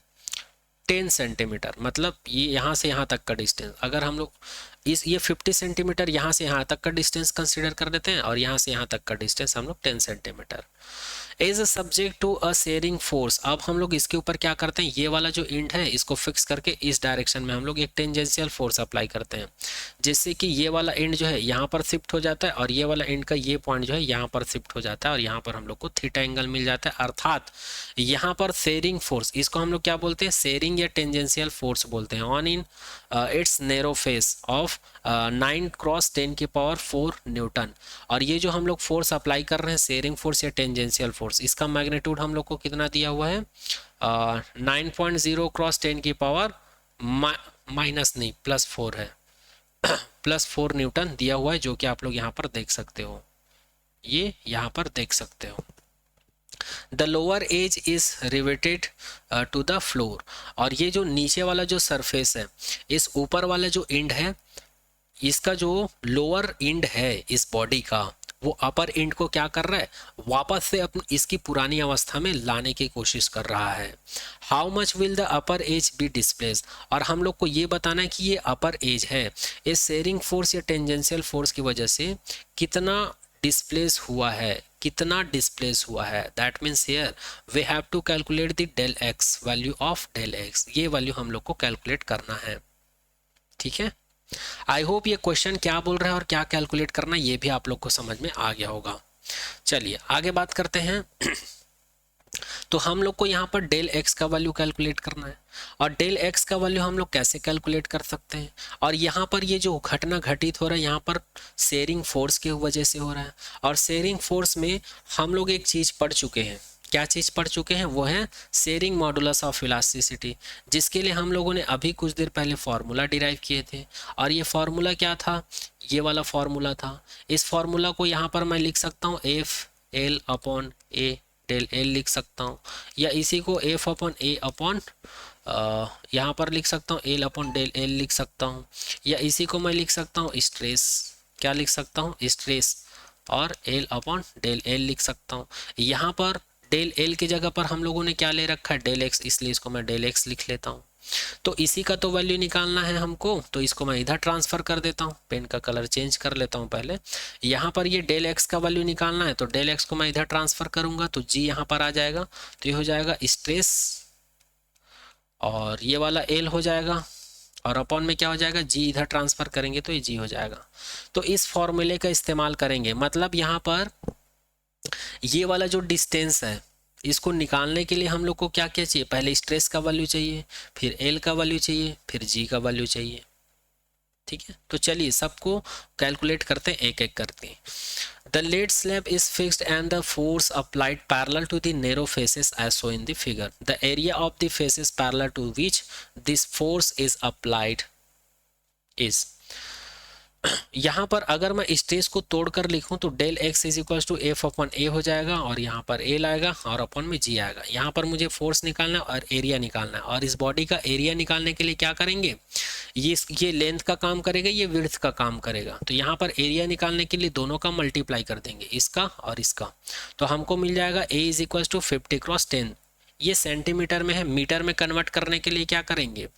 10 सेंटीमीटर। मतलब ये यहाँ से यहाँ तक का डिस्टेंस, अगर हम लोग ये 50 सेंटीमीटर यहाँ से यहाँ तक का डिस्टेंस कंसीडर कर देते हैं, और यहाँ से यहाँ तक का डिस्टेंस हम लोग 10 centimetre. Is subject to a shearing force. अब हम लोग इसके ऊपर क्या करते हैं, ये वाला जो इंड है इसको फिक्स करके इस डायरेक्शन में हम लोग एक टेंजेंशियल फोर्स अप्लाई करते हैं, जिससे कि ये वाला इंड जो है यहाँ पर शिफ्ट हो जाता है और ये वाला इंड का ये पॉइंट जो है यहाँ पर शिफ्ट हो जाता है और यहाँ पर हम लोग को थीटा एंगल मिल जाता है। अर्थात यहाँ पर शेयरिंग फोर्स, इसको हम लोग क्या बोलते हैं, शेयरिंग या टेंजेंशियल फोर्स बोलते हैं, on in its narrow face of 9 cross 10 की पावर 4 न्यूटन। और ये जो हम लोग फोर्स अप्लाई कर रहे हैं शेयरिंग फोर्स या टेंजेंशियल फोर्स, इसका मैग्नीट्यूड हम लोग को कितना दिया हुआ है, 9.0 क्रॉस 10 की पावर माइनस नहीं +4 है, +4 न्यूटन दिया हुआ है, जो कि आप लोग यहाँ पर देख सकते हो, ये यहाँ पर देख सकते हो। The lower edge is riveted to the floor. और ये जो नीचे वाला जो सरफेस है, इस ऊपर वाला जो एंड है, इसका जो लोअर एंड है इस बॉडी का, वो अपर एंड को क्या कर रहा है, वापस से अपनी इसकी पुरानी अवस्था में लाने की कोशिश कर रहा है। How much will the upper edge be displace. और हम लोग को ये बताना है कि ये अपर एज है इस शेयरिंग फोर्स या टेंजेंशियल फोर्स की वजह से कितना डिस्प्लेस हुआ है, कितना डिस्प्लेस हुआ है। That means here we have to calculate the del X, value of del X, ये वैल्यू हम लोग को कैलकुलेट करना है। ठीक है, आई होप ये क्वेश्चन क्या बोल रहा है और क्या कैलकुलेट करना है ये भी आप लोग को समझ में आ गया होगा। चलिए आगे बात करते हैं। तो हम लोग को यहाँ पर डेल एक्स का वैल्यू कैलकुलेट करना है, और डेल एक्स का वैल्यू हम लोग कैसे कैलकुलेट कर सकते हैं। और यहाँ पर ये जो घटना घटित हो रहा है यहाँ पर शेयरिंग फोर्स की वजह से हो रहा है, और शेयरिंग फोर्स में हम लोग एक चीज़ पढ़ चुके हैं, क्या चीज़ पढ़ चुके हैं, वो है शेयरिंग मॉडुलस ऑफ इलास्टिसिटी, जिसके लिए हम लोगों ने अभी कुछ देर पहले फार्मूला डिराइव किए थे। और ये फार्मूला क्या था, ये वाला फार्मूला था। इस फार्मूला को यहाँ पर मैं लिख सकता हूँ F L upon A del L लिख सकता हूँ, या इसी को एफ अपॉन ए अपॉन यहाँ पर लिख सकता हूँ एल अपॉन डेल एल लिख सकता हूँ, या इसी को मैं लिख सकता हूँ स्ट्रेस, क्या लिख सकता हूँ, स्ट्रेस, और एल अपॉन डेल एल लिख सकता हूँ। यहाँ पर डेल एल की जगह पर हम लोगों ने क्या ले रखा है, डेल एक्स, इसलिए इसको मैं डेल एक्स लिख लेता हूँ। तो इसी का तो वैल्यू निकालना है हमको, तो इसको मैं इधर ट्रांसफर कर देता हूँ, पेन का कलर चेंज कर लेता हूँ पहले। यहाँ पर ये डेल एक्स का वैल्यू निकालना है, तो डेल एक्स को मैं इधर ट्रांसफर करूंगा तो जी यहाँ पर आ जाएगा, तो ये हो जाएगा स्ट्रेस, और ये वाला एल हो जाएगा, और अपॉन में क्या हो जाएगा, जी इधर ट्रांसफर करेंगे तो ये जी हो जाएगा। तो इस फॉर्मूले का इस्तेमाल करेंगे, मतलब यहाँ पर ये वाला जो डिस्टेंस है इसको निकालने के लिए हम लोग को क्या क्या चाहिए, पहले स्ट्रेस का वैल्यू चाहिए, फिर एल का वैल्यू चाहिए, फिर जी का वैल्यू चाहिए। ठीक है, तो चलिए सबको कैलकुलेट करते हैं, एक एक करते हैं। The lead slab is fixed and the force applied parallel to the narrow faces as show in the figure. The area of the faces parallel to which this force is applied is. यहाँ पर अगर मैं stress को तोड़कर लिखूं तो del X is equal to F upon A हो जाएगा, और यहाँ पर एल आएगा और अपॉन में जी आएगा। यहाँ पर मुझे फोर्स निकालना है और एरिया निकालना है, और इस बॉडी का एरिया निकालने के लिए क्या करेंगे, ये लेंथ का काम करेगा, ये विड्थ का काम करेगा। तो यहाँ पर एरिया निकालने के लिए दोनों का मल्टीप्लाई कर देंगे, इसका और इसका, तो हमको मिल जाएगा ए इज इक्वल टू 50 क्रॉस 10। ये सेंटीमीटर में है, मीटर में कन्वर्ट करने के लिए क्या करेंगे,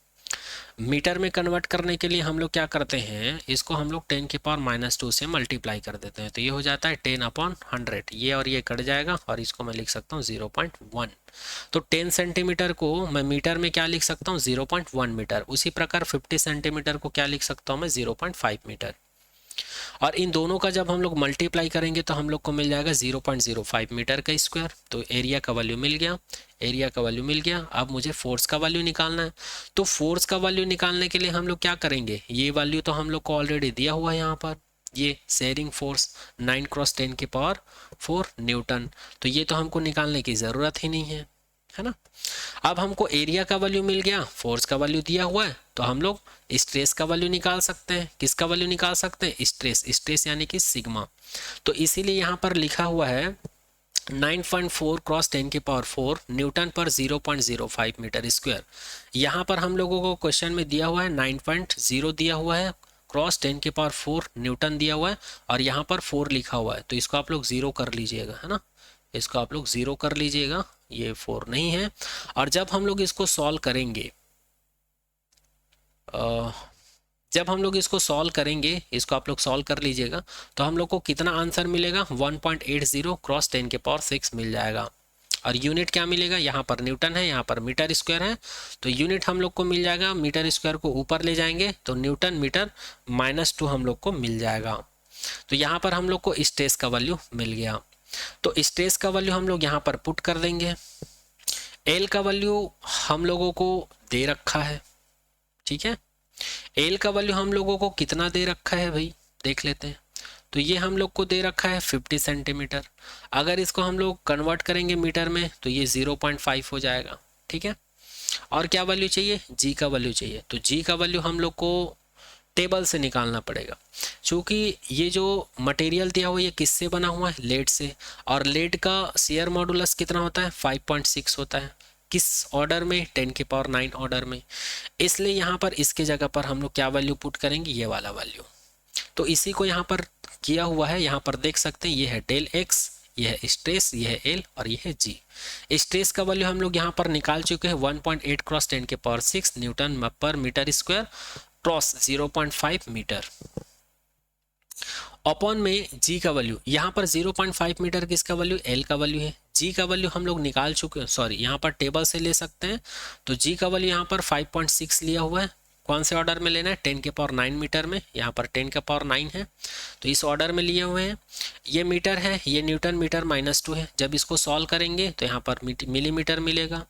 मीटर में कन्वर्ट करने के लिए हम लोग क्या करते हैं, इसको हम लोग 10 की पावर -2 से मल्टीप्लाई कर देते हैं, तो ये हो जाता है 10/100। ये और ये कट जाएगा और इसको मैं लिख सकता हूँ 0.1। तो 10 सेंटीमीटर को मैं मीटर में क्या लिख सकता हूँ, 0.1 मीटर। उसी प्रकार 50 सेंटीमीटर को क्या लिख सकता हूँ मैं, 0.5 मीटर। और इन दोनों का जब हम लोग मल्टीप्लाई करेंगे तो हम लोग को मिल जाएगा 0.05 मीटर का स्क्वायर। तो एरिया का वैल्यू मिल गया, एरिया का वैल्यू मिल गया। अब मुझे फोर्स का वैल्यू निकालना है, तो फोर्स का वैल्यू निकालने के लिए हम लोग क्या करेंगे, ये वैल्यू तो हम लोग को ऑलरेडी दिया हुआ है यहाँ पर, ये शेयरिंग फोर्स 9 क्रॉस 10 की पावर 4 न्यूटन, तो ये तो हमको निकालने की ज़रूरत ही नहीं है ना। अब हमको एरिया का वैल्यू मिल गया, फोर्स का वैल्यू दिया हुआ है, तो हम लोग स्ट्रेस का वैल्यू निकाल सकते हैं। किसका वैल्यू निकाल सकते हैं, स्ट्रेस, स्ट्रेस यानी कि सिग्मा। तो इसीलिए यहाँ पर लिखा हुआ है 9.4 क्रॉस 10 की पावर 4 न्यूटन पर 0.05 मीटर स्क्वायर। यहाँ पर हम लोगों को क्वेश्चन में दिया हुआ है 9.0 दिया हुआ है, क्रॉस 10 की पावर 4 न्यूटन दिया हुआ है, और यहाँ पर 4 लिखा हुआ है, तो इसको आप लोग 0 कर लीजिएगा, है ना, इसको आप लोग 0 कर लीजिएगा, ये 4 नहीं है। और जब हम लोग इसको सॉल्व करेंगे जब हम लोग इसको सॉल्व करेंगे, इसको आप लोग सॉल्व कर लीजिएगा, तो हम लोग को कितना आंसर मिलेगा, 1.80 क्रॉस 10 के पावर 6 मिल जाएगा। और यूनिट क्या मिलेगा, यहाँ पर न्यूटन है, यहाँ पर मीटर स्क्वायर है, तो यूनिट हम लोग को मिल जाएगा, मीटर स्क्वायर को ऊपर ले जाएंगे तो न्यूटन मीटर -2 हम लोग को मिल जाएगा। तो यहाँ पर हम लोग को स्ट्रेस का वैल्यू मिल गया। तो स्ट्रेस का वैल्यू हम लोग यहाँ पर पुट कर देंगे। एल का वैल्यू हम लोगों को दे रखा है, ठीक है। एल का वैल्यू हम लोगों को कितना दे रखा है भाई, देख लेते हैं। तो ये हम लोग को दे रखा है 50 सेंटीमीटर। अगर इसको हम लोग कन्वर्ट करेंगे मीटर में तो ये 0.5 हो जाएगा, ठीक है। और क्या वैल्यू चाहिए, जी का वैल्यू चाहिए। तो जी का वैल्यू हम लोग को टेबल से निकालना पड़ेगा, क्योंकि ये जो मटेरियल दिया हुआ ये किससे बना हुआ है, लेड से। और लेड का शियर मॉडुलस कितना होता है, 5.6 होता है। किस ऑर्डर में, 10 की पावर 9 ऑर्डर में। इसलिए यहाँ पर इसके जगह पर हम लोग क्या वैल्यू पुट करेंगे, ये वाला वैल्यू। तो इसी को यहाँ पर किया हुआ है, यहाँ पर देख सकते हैं, ये है डेल एक्स, ये है स्ट्रेस, ये है एल और ये है जी। स्ट्रेस का वैल्यू हम लोग यहाँ पर निकाल चुके हैं, 1.8 क्रॉस 10 के power 6 newton per metre square cross 0.5 metre. Upon में जी का वैल्यू, यहाँ पर 0.5 मीटर किसका वैल्यू, एल का वैल्यू है। जी का वैल्यू हम लोग निकाल चुके हैं, सॉरी यहाँ पर टेबल से ले सकते हैं। तो जी का वैल्यू यहाँ पर 5.6 लिया हुआ है। कौन से ऑर्डर में लेना है, 10 के पावर 9 मीटर में। यहाँ पर 10 का पावर 9 है, तो इस ऑर्डर में लिए हुए हैं। ये मीटर है, ये न्यूटन मीटर -2 है। जब इसको सॉल्व करेंगे तो यहाँ पर मिलीमीटर मिलेगा,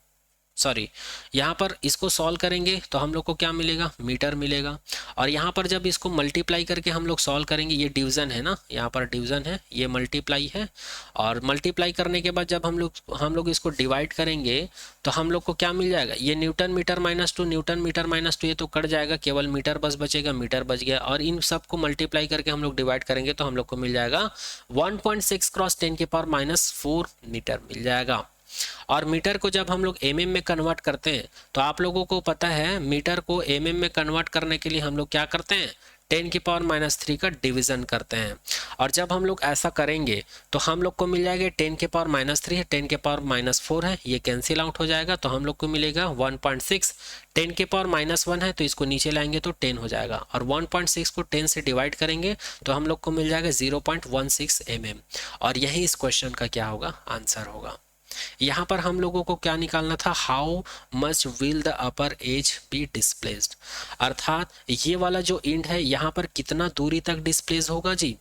सॉरी यहाँ पर इसको सॉल्व करेंगे तो हम लोग को क्या मिलेगा, मीटर मिलेगा। और यहाँ पर जब इसको मल्टीप्लाई करके हम लोग सॉल्व करेंगे, ये डिवीज़न है ना, यहाँ पर डिवीज़न है, ये मल्टीप्लाई है। और मल्टीप्लाई करने के बाद जब हम लोग इसको डिवाइड करेंगे तो हम लोग को क्या मिल जाएगा, ये न्यूटन मीटर -2, न्यूटन मीटर -2 ये तो कट जाएगा, केवल मीटर बस बचेगा, मीटर बच गया। और इन सब को मल्टीप्लाई करके हम लोग डिवाइड करेंगे तो हम लोग को मिल जाएगा 1.6 क्रॉस 10 के पावर -4 मीटर मिल जाएगा। और मीटर को जब हम लोग एमएम में कन्वर्ट करते हैं तो आप लोगों को पता है, मीटर को एमएम में कन्वर्ट करने के लिए हम लोग क्या करते हैं, 10 की पावर -3 का डिवीजन करते हैं। और जब हम लोग ऐसा करेंगे तो हम लोग को मिल जाएगा 10 के पावर -3 है, 10 के पावर -4 है, ये कैंसिल आउट हो जाएगा। तो हम लोग को मिलेगा 1.6, 10 के पावर -1 है तो इसको नीचे लाएंगे तो 10 हो जाएगा। और 1.6 को 10 से डिवाइड करेंगे तो हम लोग को मिल जाएगा 0.16 mm। और यही इस क्वेश्चन का क्या होगा, आंसर होगा। यहाँ पर हम लोगों को क्या निकालना था, how much will the upper edge be displaced, अर्थात ये वाला जो एंड है यहाँ पर कितना दूरी तक डिस्प्लेस होगा जी,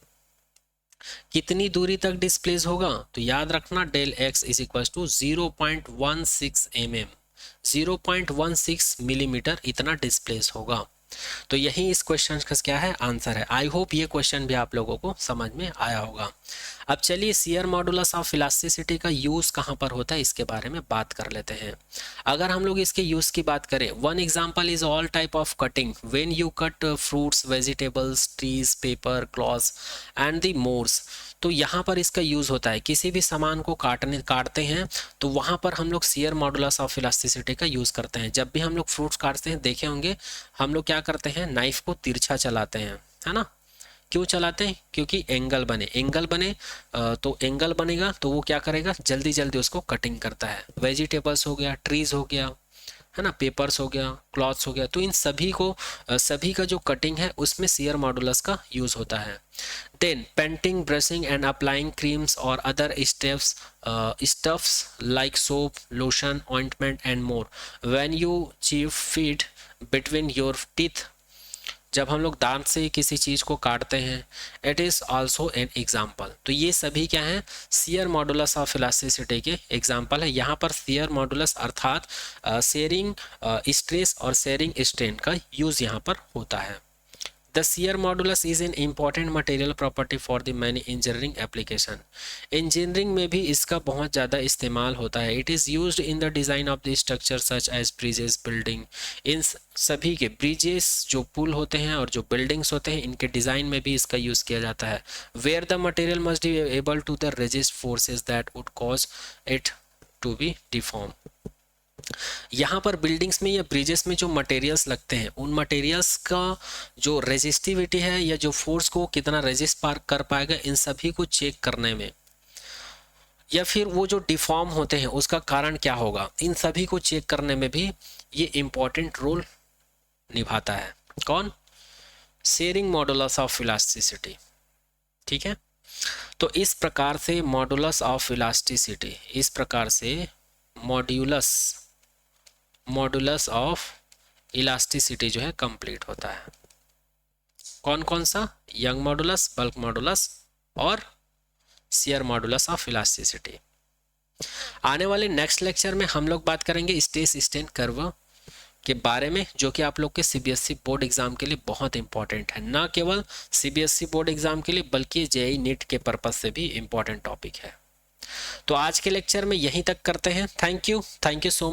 कितनी दूरी तक डिस्प्लेस होगा। तो याद रखना del X is equal to 0.16 mm, 0.16 millimetre इतना डिस्प्लेस होगा। तो यही इस क्वेश्चन का क्या है, आंसर है। आई होप ये क्वेश्चन भी आप लोगों को समझ में आया होगा। अब चलिए शियर मॉडुलस ऑफ इलास्टिसिटी का यूज़ कहाँ पर होता है इसके बारे में बात कर लेते हैं। अगर हम लोग इसके यूज़ की बात करें, one example is all type of cutting when you cut fruits, vegetables, trees, paper, clothes and the mores. तो यहाँ पर इसका यूज़ होता है, किसी भी सामान को काटते हैं तो वहाँ पर हम लोग शियर मॉडुलस ऑफ इलास्टिसिटी का यूज़ करते हैं। जब भी हम लोग फ्रूट्स काटते हैं, देखे होंगे हम लोग क्या करते हैं, नाइफ को तिरछा चलाते हैं, है ना। क्यों चलाते हैं, क्योंकि एंगल बने, तो एंगल बनेगा तो वो क्या करेगा, जल्दी जल्दी उसको कटिंग करता है। वेजिटेबल्स हो गया, ट्रीज हो गया, है ना, पेपर्स हो गया, क्लॉथ्स हो गया, तो इन सभी का जो कटिंग है उसमें शियर मॉडुलस का यूज होता है। Then painting, brushing and applying creams और other stuffs like soap, lotion, ointment and more when you chew food between your teeth, जब हम लोग दांत से किसी चीज़ को काटते हैं, it is also an example. तो ये सभी क्या हैं, शियर मॉडुलस ऑफ इलास्टिसिटी के एग्जाम्पल है। यहाँ पर शियर मॉडुलस अर्थात शेयरिंग स्ट्रेस और शेयरिंग स्ट्रेन का यूज़ यहाँ पर होता है। The shear modulus is an important material property for the many engineering application. Engineering में भी इसका बहुत ज़्यादा इस्तेमाल होता है। It is used in the design of the structure such as bridges, building. इन सभी के ब्रिजेस जो पुल होते हैं और जो बिल्डिंग्स होते हैं, इनके डिज़ाइन में भी इसका यूज़ किया जाता है। Where the material must be able to the resist forces that would cause it to be deformed. यहाँ पर बिल्डिंग्स में या ब्रिजेस में जो मटेरियल्स लगते हैं, उन मटेरियल्स का जो रेजिस्टिविटी है या जो फोर्स को कितना रेजिस्ट कर पाएगा, इन सभी को चेक करने में, या फिर वो जो डिफॉर्म होते हैं उसका कारण क्या होगा, इन सभी को चेक करने में भी ये इम्पोर्टेंट रोल निभाता है। कौन, शेयरिंग मॉडुलस ऑफ इलास्टिसिटी। ठीक है, तो इस प्रकार से मॉडुलस ऑफ इलास्टिसिटी, इस प्रकार से मॉडुलस ऑफ इलास्टिसिटी जो है कंप्लीट होता है। कौन कौन सा? यंग मॉडुलस, बल्क मॉडुलस और शियर मॉडुलस ऑफ इलास्टिसिटी। आने वाले नेक्स्ट लेक्चर में हम लोग बात करेंगे स्ट्रेस स्ट्रेन कर्व के बारे में, जो कि आप लोग के सीबीएसई बोर्ड एग्जाम के लिए बहुत इंपॉर्टेंट है। ना केवल सीबीएसई बोर्ड एग्जाम के लिए बल्कि जेईई नीट के पर्पस से भी इंपॉर्टेंट टॉपिक है। तो आज के लेक्चर में यहीं तक करते हैं। Thank you so